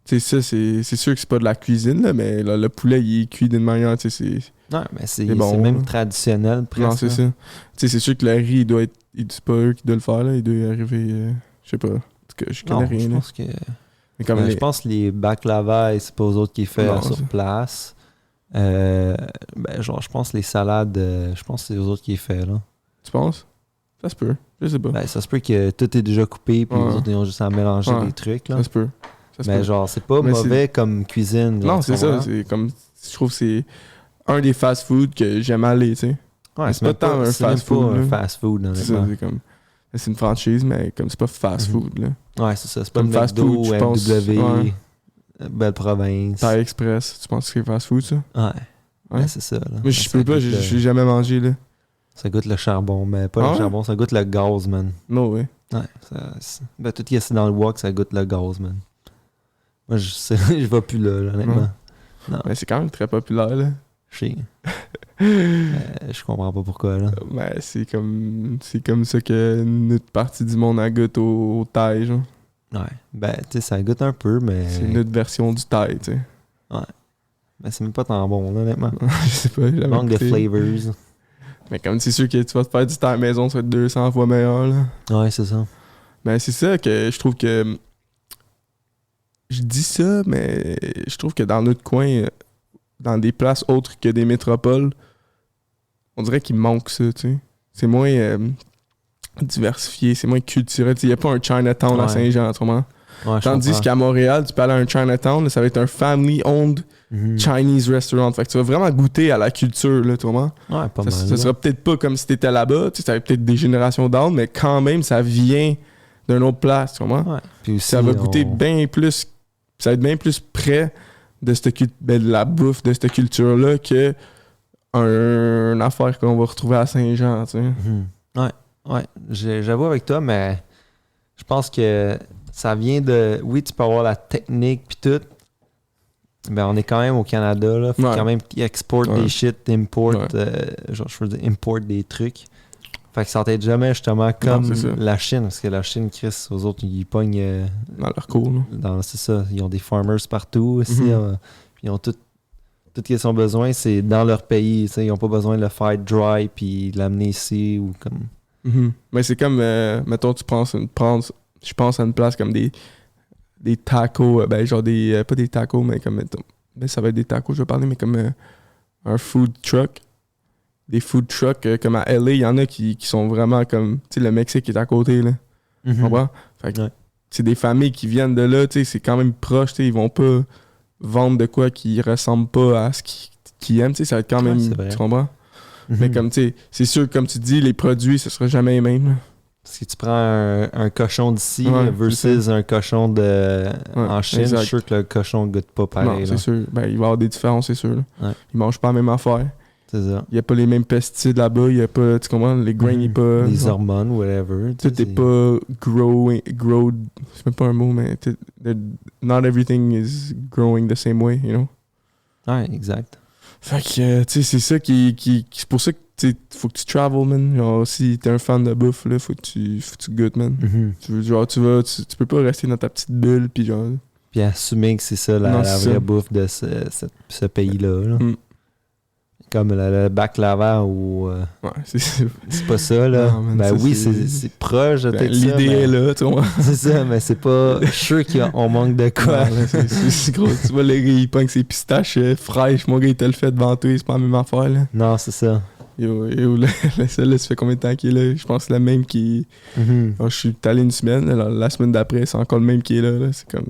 Tu sais, ça, c'est sûr que c'est pas de la cuisine, là, mais le poulet, il est cuit d'une manière, tu sais, c'est.
Ouais, mais c'est
bon,
même
là.
traditionnel presque.
Non, c'est
là.
ça. Tu sais, c'est sûr que le riz, il doit être. C'est pas eux qui doivent le faire, là. Il doit y arriver. Je sais pas. En tout cas, je connais
Non,
rien,
je
là.
pense que.
Mais comme
Je pense que les baklava, c'est pas aux autres qui fait
Non,
sur
c'est-
place. Genre, je pense les salades, je pense que c'est aux autres qui les fait, là.
Tu penses? Ça se peut. Je sais pas.
Ben, ça se peut que tout est déjà coupé, puis les
Ouais.
autres, ils ont juste à mélanger
Ouais.
les trucs, là.
Ça se peut. Ça se
Mais
peut.
genre, c'est pas
Mais
mauvais comme cuisine. là,
Non,
tu
c'est ça.
comprends?
C'est comme. Je trouve que c'est un des fast-food que j'aime aller, tu sais.
Ouais,
c'est pas tant un
c'est même
fast-food,
pas un
là.
fast-food,
C'est ça,
honnêtement.
c'est comme. C'est une franchise, mais comme c'est pas fast-food, là.
Ouais, c'est ça. C'est pas
Comme
le McDo,
fast-food, je pense.
MW,
Ouais.
Belle Province.
Thai Express, tu penses que c'est fast-food, ça?
Ouais.
Ouais.
Ouais, c'est ça, là.
Moi, je
Ça
peux pas,
goûte
j'ai jamais mangé, là.
Ça goûte le charbon, mais pas
Ah
le
ouais?
charbon, ça goûte le gaz, man.
Non, ouais.
Ouais, ben, tout ce qui est dans le wok, ça goûte le gaz, man. Moi, je vais plus là, honnêtement.
Mais c'est quand même très populaire, là.
Je sais. Je comprends pas pourquoi, là.
Mais c'est comme ça que notre partie du monde a goûte au Thai, genre.
Ouais. Ben, tu sais, ça goûte un peu, mais.
C'est notre version du Thai, tu sais.
Mais c'est même pas tant bon, là, honnêtement.
Je sais pas, j'ai jamais
Manque de
goûté.
flavors.
Mais comme c'est sûr que tu vas te faire du Thai à la maison, ça va être 200 fois meilleur, là.
Ouais, c'est ça.
Mais c'est ça que je trouve que. Je dis ça, mais je trouve que dans notre coin, dans des places autres que des métropoles, on dirait qu'il manque ça, tu sais. C'est moins diversifié, c'est moins culturel. Il n'y a pas un Chinatown à
Ouais.
Saint-Jean, en ce moment.
Ouais, je
Tandis
comprends.
qu'à Montréal, tu peux aller à un Chinatown, là, ça va être un family-owned
Mhm.
Chinese restaurant. Fait que tu vas vraiment goûter à la culture, là, tu vois.
Ouais, pas
Ça,
mal.
ça
là.
sera peut-être pas comme si t'étais là-bas, tu sais, ça va peut-être des générations down, mais quand même, ça vient d'une autre place, tu vois.
Ouais. Puis aussi,
Ça va goûter
on-
bien plus, ça va être bien plus près de, de la bouffe de cette culture-là que une affaire qu'on va retrouver à Saint-Jean, tu sais.
Mhm. Ouais, j'avoue avec toi, mais je pense que ça vient de. Oui, tu peux avoir la technique puis tout, mais on est quand même au Canada, là. Faut
Ouais.
quand même qu'ils exportent
Ouais.
des shit, import,
Ouais.
genre, je veux dire, import des trucs. Fait que ça va être jamais justement comme
c'est ça.
la Chine, parce que la Chine, Chris, aux autres, ils pognent.
Dans leur cours, là.
C'est ça, ils ont des farmers partout aussi.
Mhm.
Puis ils ont tout ce qu'ils ont besoin, c'est dans leur pays. Tu sais, ils n'ont pas besoin de le faire dry puis de l'amener ici ou comme.
Mhm. Mais c'est comme, mettons, je pense à une place comme des tacos, ben genre des, pas des tacos, mais comme, mettons, ben ça va être des tacos, je vais parler, mais comme un food truck. Des food trucks, comme à LA, il y en a qui sont vraiment comme, tu sais, le Mexique est à côté, là. Tu comprends? Fait que,
Ouais.
c'est des familles qui viennent de là, tu sais, c'est quand même proche, tu sais, ils vont pas vendre de quoi qui ressemble pas à ce qu'ils aiment, tu sais, ça va être quand
Ouais,
même,
c'est vrai.
tu comprends?
Mhm.
Mais comme, tu sais, c'est sûr, comme tu dis, les produits, ce sera jamais les mêmes, là.
Si tu prends un cochon d'ici
Ouais,
versus un cochon en Chine,
exact.
je suis sûr que le cochon goûte pas pareil.
Non,
là.
c'est sûr. Ben, il va y avoir des différences, c'est sûr, là.
Ouais.
Ils mangent pas la même affaire.
C'est ça.
Il y a pas les mêmes pesticides là-bas, il y a pas, tu comprends, les grains, il est pas...
Les hormones, whatever. tu sais,
Tout est pas grow, c'est même pas un mot, mais not everything is growing the same way, you know?
Ouais, exact.
Fait que, tu sais, c'est ça c'est pour ça que, tu sais, faut que tu travel, man. Genre, si t'es un fan de bouffe, là, faut que tu goûtes, man.
Mhm.
Tu peux pas rester dans ta petite bulle, pis genre...
Puis assumer que c'est ça la
Non, c'est
vraie
ça.
bouffe de ce pays-là. Là.
Mm.
Comme le baklava ou
Ouais, c'est
c'est pas ça là.
Non, man,
ben
ça,
oui,
c'est-
c'est proche de
ben,
peut-être ça.
l'idée
mais-
est là, tu vois.
C'est ça, mais c'est pas. Je suis sûr qu'on manque de quoi.
Ouais, là, c'est gros. Tu vois, les gars, ils pognent ses pistaches fraîches. Mon gars, il te le fait devant toi, c'est pas la même affaire, là.
Non, c'est ça.
Yo, celle-là, ça fait combien de temps qu'il est là? Je pense que c'est le même qui...
Mhm.
Je suis allé une semaine, la semaine d'après, c'est encore le même qui est là. C'est comme...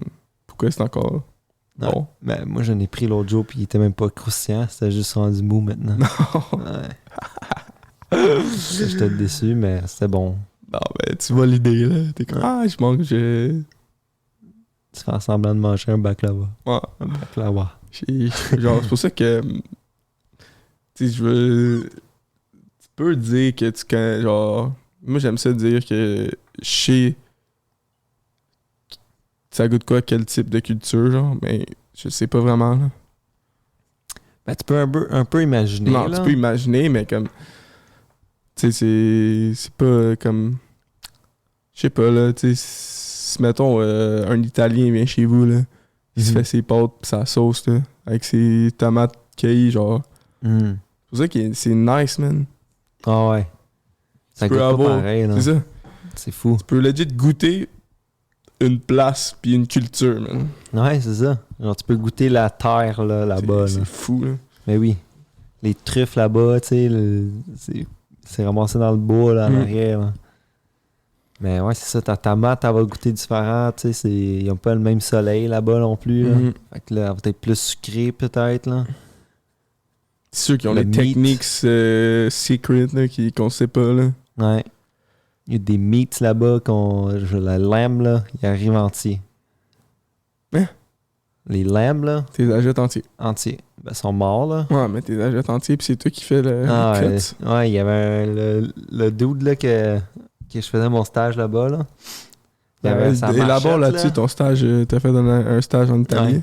Pourquoi c'est encore... Bon.
Ben, moi, j'en ai pris l'autre jour, puis il était même pas croustillant. C'était juste rendu mou maintenant. Ouais. J'étais déçu, mais c'était bon.
Non, ben, tu vois l'idée, là. T'es comme, je mange.
Tu fais semblant de manger un baklava.
Ouais.
Un baklava.
Genre, c'est pour ça que. Tu sais, je veux. Tu peux dire que tu connais. Genre. Moi, j'aime ça dire que je sais. Ça goûte quoi, quel type de culture, genre, mais je sais pas vraiment, là.
Ben, tu peux un peu imaginer.
Non,
là.
tu peux imaginer, mais comme. Tu sais, c'est pas comme. Je sais pas, là, tu sais, si mettons un Italien vient chez vous, là, il se fait ses pâtes pis sa sauce, là, avec ses tomates cueillies, genre.
Mm.
C'est pour ça que c'est nice, man.
Ah ouais. Ça
Tu
goûte
peux
pas
avoir.
pareil, là.
C'est ça.
C'est fou.
Tu peux legit goûter une place puis une culture, man.
Ouais, c'est ça. Genre, tu peux goûter la terre, là-bas.
C'est
Là.
fou, là.
Mais oui. Les truffes là-bas, tu sais, c'est ramassé dans le bois, là, en arrière. Là. Mais ouais, c'est ça. Ta tomate, elle va goûter différent, tu sais. Ils n'ont pas le même soleil là-bas non plus, là. Fait que là, elle va être plus sucrée, peut-être, là.
C'est sûr qu'ils ont
Le
des
meat.
techniques secret, là, qu'on sait pas, là.
Ouais. Il y a des meats là-bas, la lamb, là, il arrive entier.
Hein?
Les lambs, là,
T'es achètes entiers.
entiers. Ben, ils sont morts, là.
Ouais, mais t'es achètes entiers pis c'est toi qui fais le
Ouais,
cut.
ouais, il y avait le dude, là, que je faisais mon stage là-bas, là. Il y avait sa
Élabore
machette,
là-dessus
là.
ton stage. T'as fait un stage en Italie.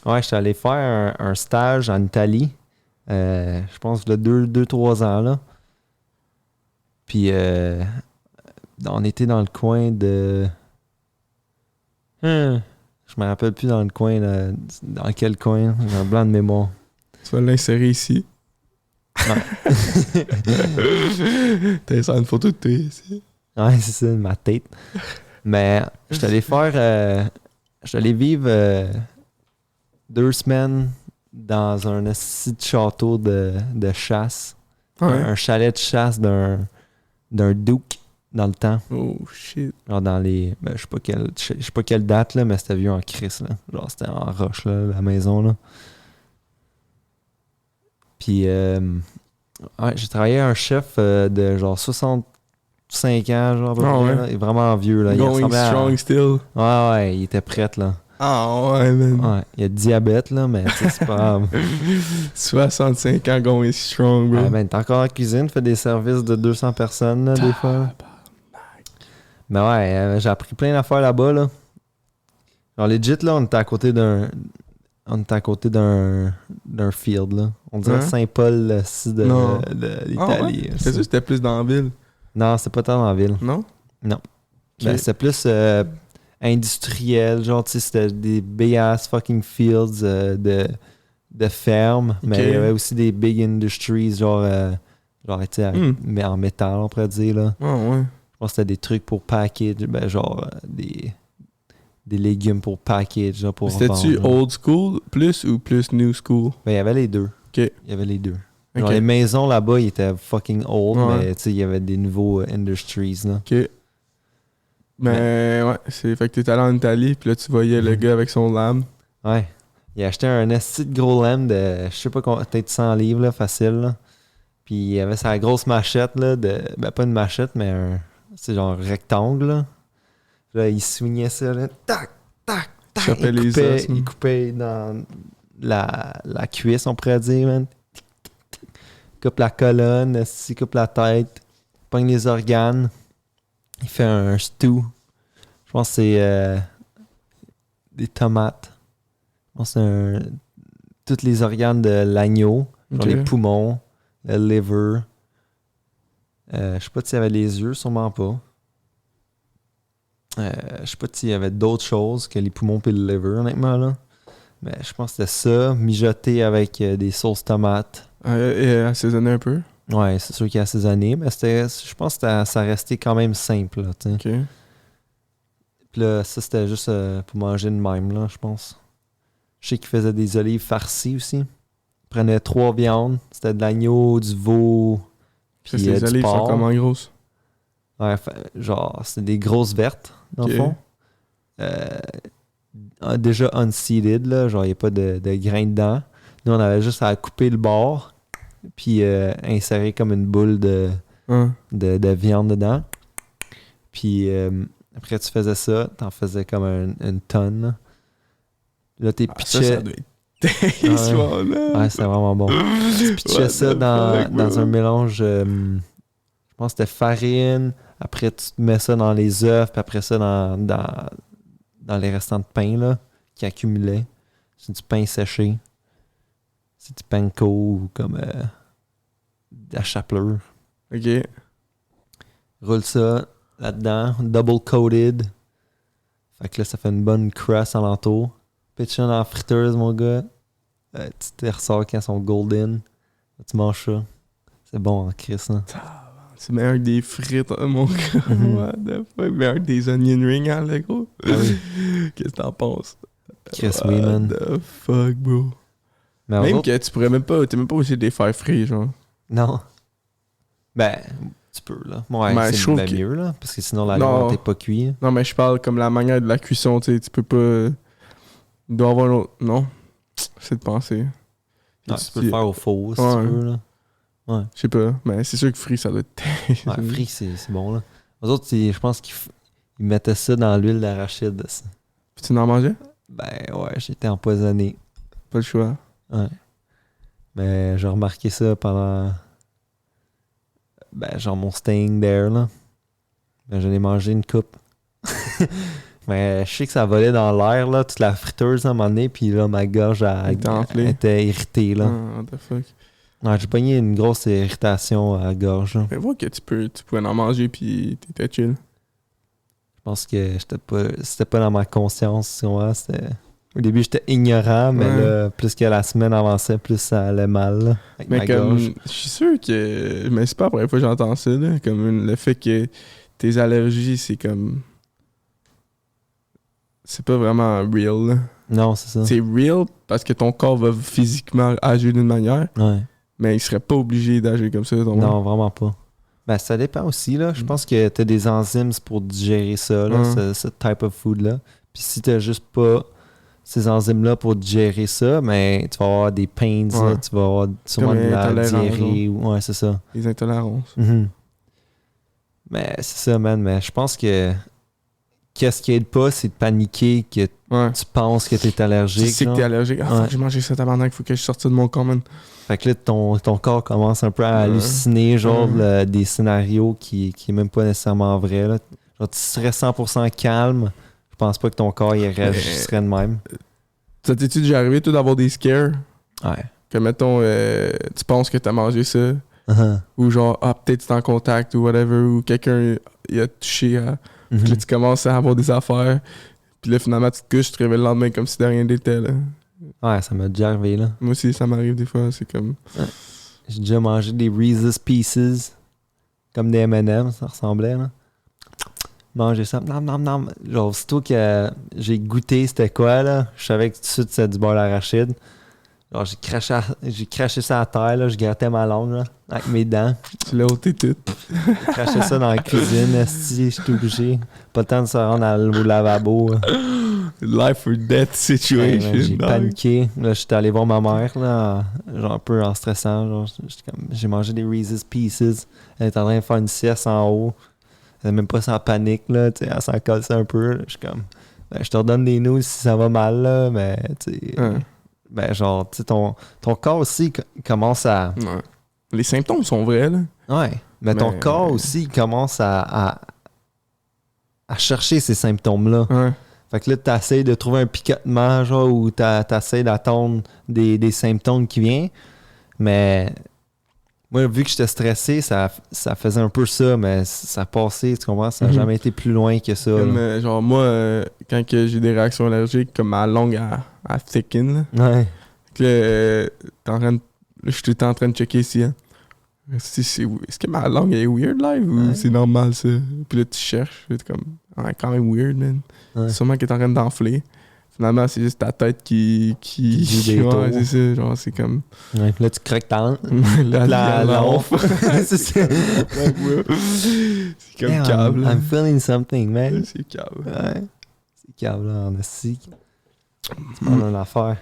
Ouais, j'étais allé faire un stage en Italie. Je pense il y a 2-3 ans, là. Puis, on était dans le coin de... Je me rappelle plus dans le coin, là. Dans quel coin? J'ai un blanc de mémoire.
Tu vas l'insérer ici.
Ouais.
T'as ça une photo de toi ici.
Ouais, c'est ça, ma tête. Mais j'étais allé faire... j'étais allé vivre 2 semaines dans un esti de château de chasse.
Ouais.
Un chalet de chasse d'un duc dans le temps.
Oh shit.
Genre dans les... Ben, je sais pas quelle date, là, mais c'était vieux en crise, là. Genre, c'était en roche, là, la maison, là. Puis, ouais, j'ai travaillé à un chef de genre 65 ans, genre, à peu près,
ouais.
là. Il est vraiment vieux, là. Il
Going
ressemblait à...
strong still.
Ouais, il était prêt, là.
Ah ouais, man.
Ouais, il a le diabète, là, mais tu sais, c'est pas grave.
65 ans going strong, bro.
Ah, ben, t'es encore en cuisine, fais des services de 200 personnes, là, des fois. Mais ouais, j'ai appris plein d'affaires là-bas, là. Genre, legit, là, on était à côté d'un field, là. On dirait
Hein?
Saint-Paul, de
Non.
l'Italie.
Ouais? C'est sûr que c'était plus dans la ville.
Non, c'était pas tant dans la ville.
Non?
Non.
Ok.
Ben, c'était plus industriel, genre, tu sais, c'était des big ass fucking fields de ferme, mais il y avait aussi des big industries, genre tu sais, mais en métal, on pourrait dire, là.
Ah ouais.
Je pense que c'était des trucs pour package, ben, genre, des légumes pour package, genre, pour
C'était-tu
vendre, là.
old school plus ou plus new school?
Ben, il y avait les deux.
Ok.
Il y avait les deux. Genre,
Ok.
les maisons là-bas, ils étaient fucking old,
Ouais.
mais tu sais, il y avait des nouveaux industries, là.
Ok. Mais ouais, c'est fait que t'es allé en Italie, puis là tu voyais le gars avec son lame.
Ouais. Il a acheté un esti de gros lame de, je sais pas, peut-être 100 livres, là, facile, là. Puis il avait sa grosse machette, là, ben pas une machette, mais c'est genre rectangle, là. Là, il swingait ça, là, tac, tac, tac.
Chopait les os, man.
Il coupait dans la cuisse, on pourrait dire, man. Coupe la colonne, il coupe la tête, pogne les organes. Il fait un stew. Je pense que c'est des tomates. Je pense que c'est tous les organes de l'agneau. Genre
Ok.
les poumons, le liver. Je sais pas s'il y avait les yeux, sûrement pas. Je sais pas s'il y avait d'autres choses que les poumons et le liver, honnêtement, là. Mais je pense que c'était ça, mijoté avec des sauces tomates.
Et assaisonner un peu.
Ouais, c'est sûr qu'il y a assaisonné, mais je pense que ça restait quand même simple, là, tu sais.
Ok.
Puis là, ça, c'était juste pour manger de même, là, je pense. Je sais qu'il faisait des olives farcies aussi. Il prenait 3 viandes. C'était de l'agneau, du veau, puis
Les
du
olives sont
porc.
comment grosses?
Ouais, genre, c'est des grosses vertes, dans le
Ok.
fond. déjà unseeded, là, genre il n'y a pas de grain dedans. Nous, on avait juste à couper le bord, puis insérer comme une boule de viande dedans. Puis après, tu faisais ça, t'en faisais comme une tonne. Là, t'es pitché.
Ça doit être délicieux, là.
Ouais, c'était vraiment bon. Tu pitchais ça dans un mélange, je pense que c'était farine. Après, tu te mets ça dans les œufs, puis après ça, dans les restants de pain là, qui accumulaient. C'est du pain séché. C'est du panko ou comme de la chapelure.
OK.
Roule ça là-dedans, double coated. Fait que là, ça fait une bonne crust alentour. Pitch dans la friteuse, mon gars. Tu te ressors quand ils sont golden. Là, tu manges ça. C'est bon en Christ, là.
C'est meilleur que des frites, hein, mon gars. What the fuck? Meilleur que des onion rings, hein, le gros.
Ah oui.
Qu'est-ce que t'en penses?
Chris, oui, man.
What the fuck, bro?
Mais
Même que tu pourrais même pas... T'es même pas obligé de les faire frire, genre.
Non. Ben, tu peux, là. Ouais,
Ben, je
c'est
trouve
bien
que-
mieux, là. Parce que sinon,
Non.
l'aliment t'es pas cuit.
Non, mais je parle comme la manière de la cuisson, tu sais. Tu peux pas... Il doit y avoir un autre... Non? C'est de penser.
Non, tu peux le faire au four, si
Ouais.
tu veux, là.
Je sais pas. Mais c'est sûr que frit, ça doit être...
Ouais, frit, c'est bon, là. Eux autres, je pense qu'ils mettaient ça dans l'huile d'arachide. Ça.
Puis tu n'en mangeais?
Ben, ouais, j'étais empoisonné.
Pas le choix.
Ouais. Mais j'ai remarqué ça pendant... Ben, genre mon staying there, là. Ben, j'en ai mangé une coupe. Mais je sais que ça volait dans l'air, là, toute la friteuse à un moment donné, puis là, ma gorge
était enflée.
était irritée, là.
Ah, what the fuck.
Ouais, j'ai pogné une grosse irritation à la gorge, là.
Mais vois que tu pouvais en manger puis t'étais chill.
Je pense que c'était pas dans ma conscience, tu vois. Au début, j'étais ignorant, mais
Ouais.
là, plus que la semaine avançait, plus ça allait mal, là, avec
Mais
ma
comme,
gorge.
je suis sûr que... Mais c'est pas la première fois que j'entends ça, là. Comme le fait que tes allergies, c'est comme... C'est pas vraiment real, là.
Non, c'est ça.
C'est real parce que ton corps va physiquement agir d'une manière,
Ouais.
mais il serait pas obligé d'agir comme ça. ton
Non, vraiment pas. Ben, ça dépend aussi, là. Je pense que t'as des enzymes pour digérer ça, là, ce type of food-là. Puis si t'as juste pas ces enzymes-là pour digérer ça, ben, tu vas avoir des pains, là,
Ouais.
tu vas avoir sûrement
Comme
de la
intolérance,
diarrhée. Ouais, c'est ça.
Les intolérances.
Mhm. Mais c'est ça, man. Mais je pense que qu'est-ce qui aide pas, c'est de paniquer que
Ouais.
tu penses que t'es allergique.
Tu sais que
genre.
t'es allergique. Ah,
Ouais.
fuck, j'ai mangé ça, tabarnak, faut que je sorte de mon corps, man.
Fait que là, ton corps commence un peu à halluciner, genre, des scénarios qui est même pas nécessairement vrai, là. Genre, tu serais 100% calme. Je pense pas que ton corps il réagirait de même.
Ça t'es-tu déjà arrivé, toi, d'avoir des scares?
Ouais.
Que, mettons, tu penses que t'as mangé ça,
Uh-huh.
ou genre, ah, peut-être c'est en contact, ou whatever, ou quelqu'un il a touché à... Puis là,
Mhm.
tu commences à avoir des affaires, puis là, finalement, tu te couches, tu te réveilles le lendemain comme si de rien n'était, là.
Ouais, ça m'a déjà arrivé, là.
Moi aussi, ça m'arrive des fois, c'est comme...
J'ai déjà mangé des Reese's Pieces, comme des M&M, ça ressemblait, là. Manger ça, nam, nam, nam. Genre, aussitôt que j'ai goûté c'était quoi, là, je savais que tout de suite c'était du beurre d'arachide. Genre, j'ai craché ça à terre, là, je grattais ma langue, là, avec mes dents.
Tu l'as ôté tout.
J'ai craché ça dans la cuisine, esti, je suis obligé. Pas le temps de se rendre au lavabo. Là.
Life or death
Ouais,
situation.
là, j'ai
dog.
paniqué. Là, j'étais allé voir ma mère, là, genre un peu en stressant. Genre, j'ai mangé des Reese's Pieces. Elle est en train de faire une sieste en haut. Elle est même pas sans panique, là, tu sais, elle s'en casse un peu. Je suis comme, ben, je te redonne des news si ça va mal, là, mais tu sais,
Ouais.
ben, genre, tu sais, ton corps aussi commence à.
Ouais. Les symptômes sont vrais, là.
Ouais, mais ton
Mais-
corps aussi commence à chercher ces symptômes-là.
Ouais.
Fait que là, t'essayes de trouver un picotement, genre, ou t'essayes d'attendre des symptômes qui viennent. Mais moi, vu que j'étais stressé, ça faisait un peu ça, mais ça passait, tu comprends? Ça n'a
Mhm.
jamais été plus loin que ça.
Comme,
là.
genre, moi, quand que j'ai des réactions allergiques, comme ma langue à thicken, là.
Ouais.
Fait que là, t'es en train de... là, je suis tout le temps en train de checker ici, hein. Est-ce que ma langue est weird live ou
Ouais.
c'est normal ça? Puis là tu cherches, puis t'es comme ah, quand même weird man.
Ouais.
Sûrement qu'elle est en train d'enfler. Finalement c'est juste ta tête qui
joue des
ouais,
tours.
c'est ça, genre c'est comme
Ouais, puis là, tu croques ta langue.
la lampe.
C'est ça.
C'est comme
Damn,
câble.
I'm feeling something, man.
C'est câble.
Ouais. C'est câble, là, en esti. C'est pas une affaire.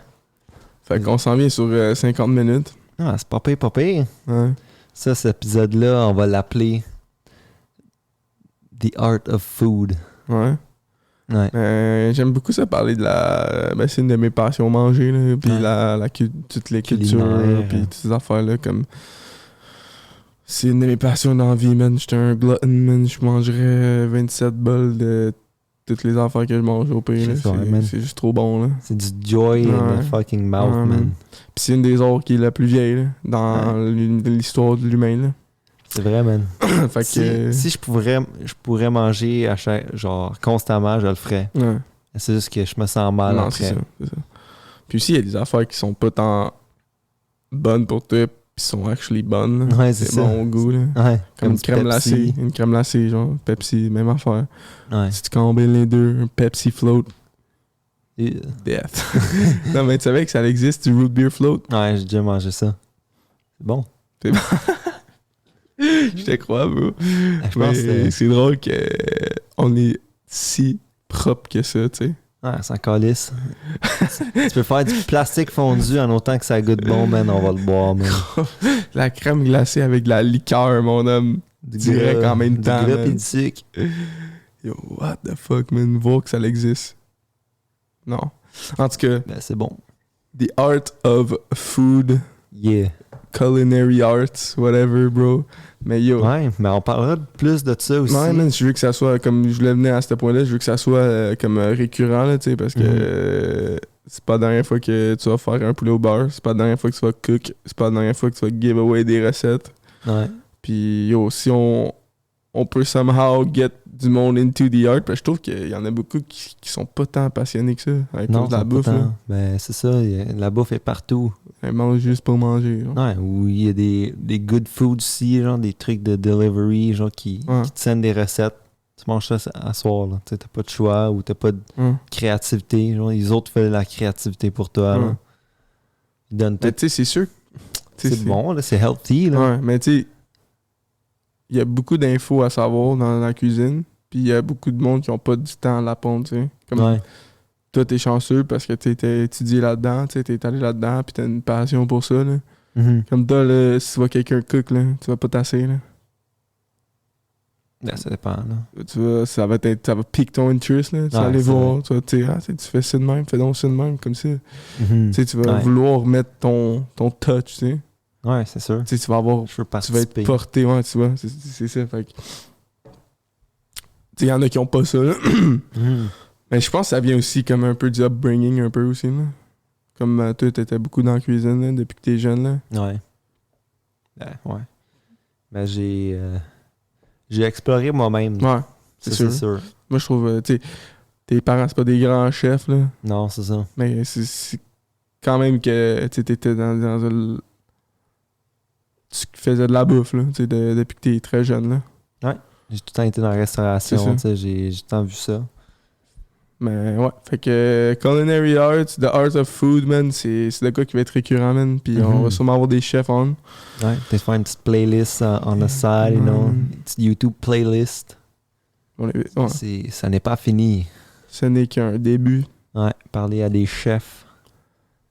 Fait qu'on s'en vient sur 50 minutes.
Ah, c'est pas pire, pas pire.
Ouais.
Ça, cet épisode-là, on va l'appeler The Art of Food.
Ouais.
Ouais.
J'aime beaucoup ça, parler de la... Ben, c'est une de mes passions, manger, là. Puis
Ouais.
toutes les cultures,
Culinaire.
puis toutes ces affaires-là, comme... C'est une de mes passions dans la vie, man. J'étais un glutton, man. Je mangerais 27 bols de toutes les affaires que je mange au pays, là.
C'est ça, man.
C'est juste trop bon, là.
C'est du joy in the fucking mouth,
Ouais,
man.
Puis c'est une des arts qui est la plus vieille, là, dans l'histoire de l'humain, là.
C'est vrai, man.
Fait que...
Si je pourrais manger genre constamment, je le ferais.
Ouais.
C'est juste que je me sens mal
Non,
après.
c'est ça. Puis aussi, il y a des affaires qui sont pas tant bonnes pour toi, puis sont actually bonnes. Là.
Ouais, c'est ça.
Bon au goût, là.
Ouais,
Comme une
du
crème
Pepsi.
glacée. Une crème glacée, genre. Pepsi, même affaire.
Ouais.
Si tu combines les deux, un Pepsi float,
Et-
death. Non, mais tu savais que ça existe, du root beer float?
Ouais, j'ai déjà mangé ça. C'est bon.
Je te crois, bro.
Je pense
Mais
que
c'est drôle qu'on est si propre que ça, tu sais.
ouais, sans calice. Tu peux faire du plastique fondu en autant que ça goûte bon, man. On va le boire, man.
La crème glacée avec de la liqueur, mon homme.
Du
Direct
gras-
en même
du
temps,
gras
man.
pis du sucre.
Yo, what the fuck, man. Voir que ça existe. Non. En tout cas,
Ben, c'est bon.
the art of food,
Yeah.
culinary arts, whatever, bro. Mais yo.
Ouais, mais on parlera plus de ça aussi.
Ouais, man, je veux que ça soit, comme je voulais venir à ce point-là, je veux que ça soit comme récurrent, là, tu sais, parce que c'est pas la dernière fois que tu vas faire un poulet au beurre, c'est pas la dernière fois que tu vas cook, c'est pas la dernière fois que tu vas give away des recettes.
Ouais.
Puis yo, si on peut somehow get du monde into the art, parce que je trouve qu'il y en a beaucoup qui sont pas tant passionnés que ça, avec
Non,
cause de la
c'est pas
bouffe,
tant.
là.
Ben, c'est ça. La bouffe est partout.
Ils mangent juste pour manger, genre.
Ouais, où il y a des good food aussi, genre des trucs de delivery, genre qui te sendent des recettes. Tu manges ça à soir, là. Tu sais, t'as pas de choix ou t'as pas de créativité. Genre, les autres font la créativité pour toi, là. Ils donnent tout.
Mais tu sais, c'est sûr.
C'est bon, là, c'est healthy, là.
Ouais, mais tu sais, il y a beaucoup d'infos à savoir dans la cuisine, puis il y a beaucoup de monde qui ont pas du temps à la pondre, tu sais. Comme
Ouais.
toi, t'es chanceux parce que t'as étudié là-dedans, tu sais, t'es allé là-dedans, puis t'as une passion pour ça, là.
Mhm.
Comme toi, là, si tu vois quelqu'un cook, là, tu vas pas tasser, là.
Ben, ça dépend, là.
Tu vas, ça va pique ton interest, là. Tu vas
Ouais,
aller
c'est
voir,
vrai.
tu vas te dire, tu fais ça de même, fais donc ça de même, comme ça.
Mhm.
Tu sais, tu vas
Ouais.
vouloir mettre ton touch, tu sais.
Ouais, c'est sûr.
Tu sais, tu vas avoir
Je veux
tu vas
participer.
être porté, ouais, tu vois, c'est ça, fait que... Tu sais, il y en a qui ont pas ça, là.
Mhm.
Mais je pense que ça vient aussi comme un peu du upbringing, un peu aussi, là. Comme toi, t'étais beaucoup dans la cuisine, là, depuis que t'es jeune, là.
Ouais. Ben, ouais. Ben, j'ai exploré moi-même.
Ouais,
Ça,
c'est sûr.
c'est sûr.
Moi, je trouve, tu sais, tes parents, c'est pas des grands chefs, là.
Non, c'est ça.
Mais c'est quand même que, tu sais, t'étais dans un... Tu faisais de la bouffe, là, tu sais, depuis que t'es très jeune, là.
J'ai tout le temps été dans la restauration,
C'est ça.
tu sais, j'ai tout le temps vu ça.
Mais ouais, fait que culinary arts, the art of food, man, c'est de quoi qui va être récurrent, man. Puis on
Mhm.
va sûrement avoir des chefs on.
Ouais, peut-être faire une petite playlist on the side, you know,
Mm.
une petite YouTube playlist.
Ouais.
Ça n'est pas fini.
Ce n'est qu'un début.
Ouais, parler à des chefs.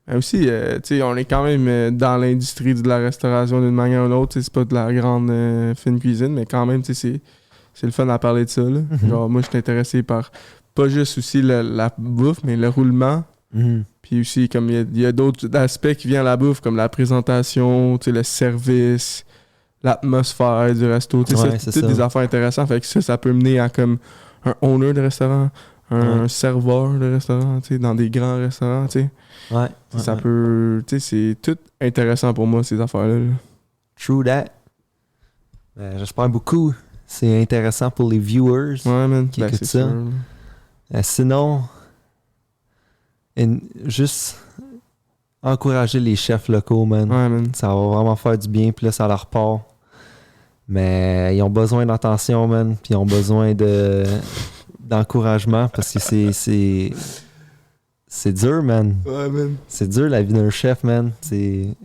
Mais aussi, tu sais, on est quand même dans l'industrie de la restauration d'une manière ou d'une autre. Tu sais, c'est pas de la grande fine cuisine, mais quand même, tu sais, c'est le fun à parler de ça, là.
Mhm.
Genre, moi, je suis intéressé par pas juste aussi la bouffe, mais le roulement.
Mhm.
Puis aussi, comme il y a d'autres aspects qui viennent à la bouffe, comme la présentation, tu sais, le service, l'atmosphère du resto. Tu sais,
Ouais,
c'est
c'est
toutes
ça.
des affaires intéressantes. Fait que ça peut mener à comme un owner de restaurant, un
Ouais.
serveur de restaurant, tu sais, dans des grands restaurants, tu sais.
Ouais.
Ça
ouais.
peut... Tu sais, c'est tout intéressant pour moi, ces affaires-là. là.
True that. Ben, j'espère beaucoup. C'est intéressant pour les viewers.
Ouais, man.
Qui
Ben,
écoute
c'est
ça.
sûr.
Sinon, juste encourager les chefs locaux, man.
Ouais, man.
Ça va vraiment faire du bien, puis là, ça leur part. Mais ils ont besoin d'attention, man, puis ils ont besoin d'encouragement, parce que c'est dur, man.
Ouais, man.
C'est dur, la vie d'un chef, man. Tu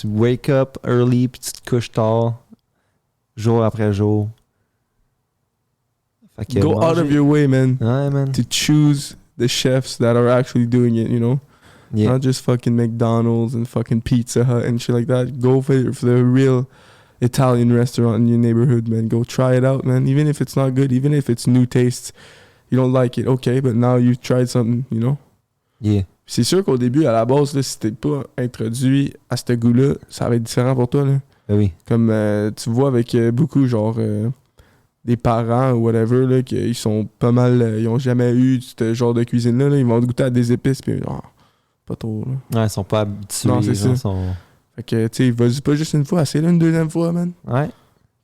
wake up early, puis tu te couches tard, jour après jour. Fait que
Go out
manger-
of your way, man.
Ouais, man.
To choose the chefs that are actually doing it, you know?
Yeah.
Not just fucking McDonald's and fucking Pizza Hut and shit like that. Go for the real Italian restaurant in your neighborhood, man. Go try it out, man. Even if it's not good, even if it's new taste, you don't like it, okay, but now you've tried something, you know?
Yeah.
C'est sûr qu'au début, à la base, là, si t'es pas introduit à ce goût-là, ça va être différent pour toi, là.
Ben oui.
Comme tu vois avec beaucoup, genre, des parents ou whatever, là, qu'ils sont pas mal, ils ont jamais eu ce genre de cuisine-là, là, ils vont goûter à des épices, puis pas trop, là.
Ouais, ils sont pas habitués.
Non, c'est
genre,
ça.
sont...
Fait que, tu sais, vas-y pas juste une fois, c'est là une deuxième fois, man.
Ouais.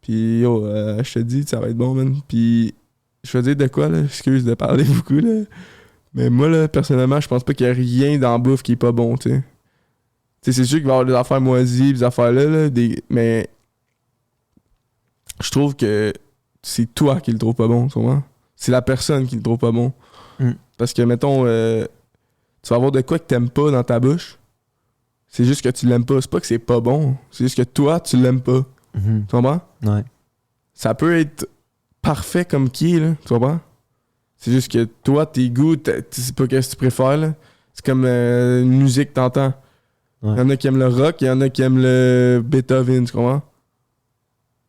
Puis, yo, je te dis, ça va être bon, man. Puis, je veux dire de quoi, là, excuse de parler beaucoup, là. Mais moi, là, personnellement, je pense pas qu'il y a rien dans la bouffe qui est pas bon, tu sais. Tu sais, c'est sûr qu'il va y avoir des affaires moisies, des affaires-là, là, mais je trouve que c'est toi qui le trouves pas bon, tu comprends? C'est la personne qui le trouve pas bon. Parce que, mettons, tu vas avoir de quoi que t'aimes pas dans ta bouche. C'est juste que tu l'aimes pas. C'est pas que c'est pas bon. C'est juste que toi, tu l'aimes pas. Tu comprends?
Ouais.
Ça peut être parfait comme qui est, là. Tu comprends? C'est juste que toi, tes goûts, tu sais pas qu'est-ce que tu préfères, là. C'est comme une musique que t'entends. Il y en a qui aiment le rock, il y en a qui aiment le Beethoven, tu comprends?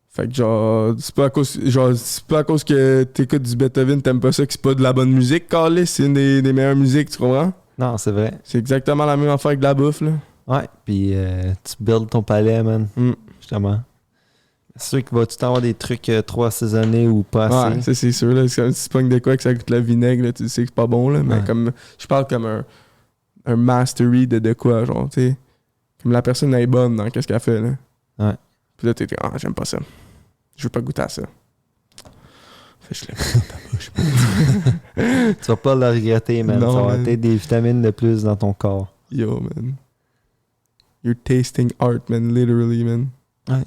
Fait que genre, c'est pas à cause que t'écoutes du Beethoven, t'aimes pas ça, que c'est pas de la bonne musique, Carlis, c'est une des meilleures musiques, tu comprends?
Non, c'est vrai.
C'est exactement la même affaire que de la bouffe, là.
Ouais, puis tu builds ton palais, man. Justement. C'est sûr qu'il va tout le temps avoir des trucs trop assaisonnés ou pas assez.
Ouais, ça c'est sûr, là. C'est comme si tu pognes de quoi que ça goûte le vinaigre, là, tu sais que c'est pas bon, là. Mais comme, je parle comme un mastery de quoi, genre, tu sais. Comme la personne elle est bonne dans qu'est-ce qu'elle fait, là.
Ouais.
Puis là, t'es j'aime pas ça. Je veux pas goûter à ça. Fait que je l'ai dans ta bouche.
Tu vas pas le regretter, man.
Non,
ça va
man.
être des vitamines de plus dans ton corps.
Yo, man. You're tasting art, man. Literally, man.
Ouais.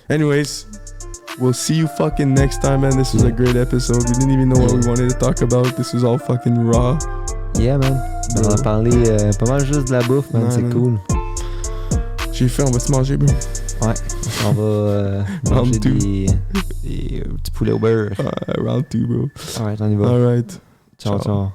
Anyways, we'll see you fucking next time, man. This was a great episode. We didn't even know what we wanted to talk about. This was all fucking raw.
Yeah, man. On a parlé pas mal juste de la bouffe, man.
Ouais,
c'est
man.
cool.
J'ai faim, on va se manger, bro.
Ouais. On va manger
Round two.
des petits poulets au beurre.
Round 2, bro.
Alright, on y va.
Alright.
Ciao,
Ciao.
ciao.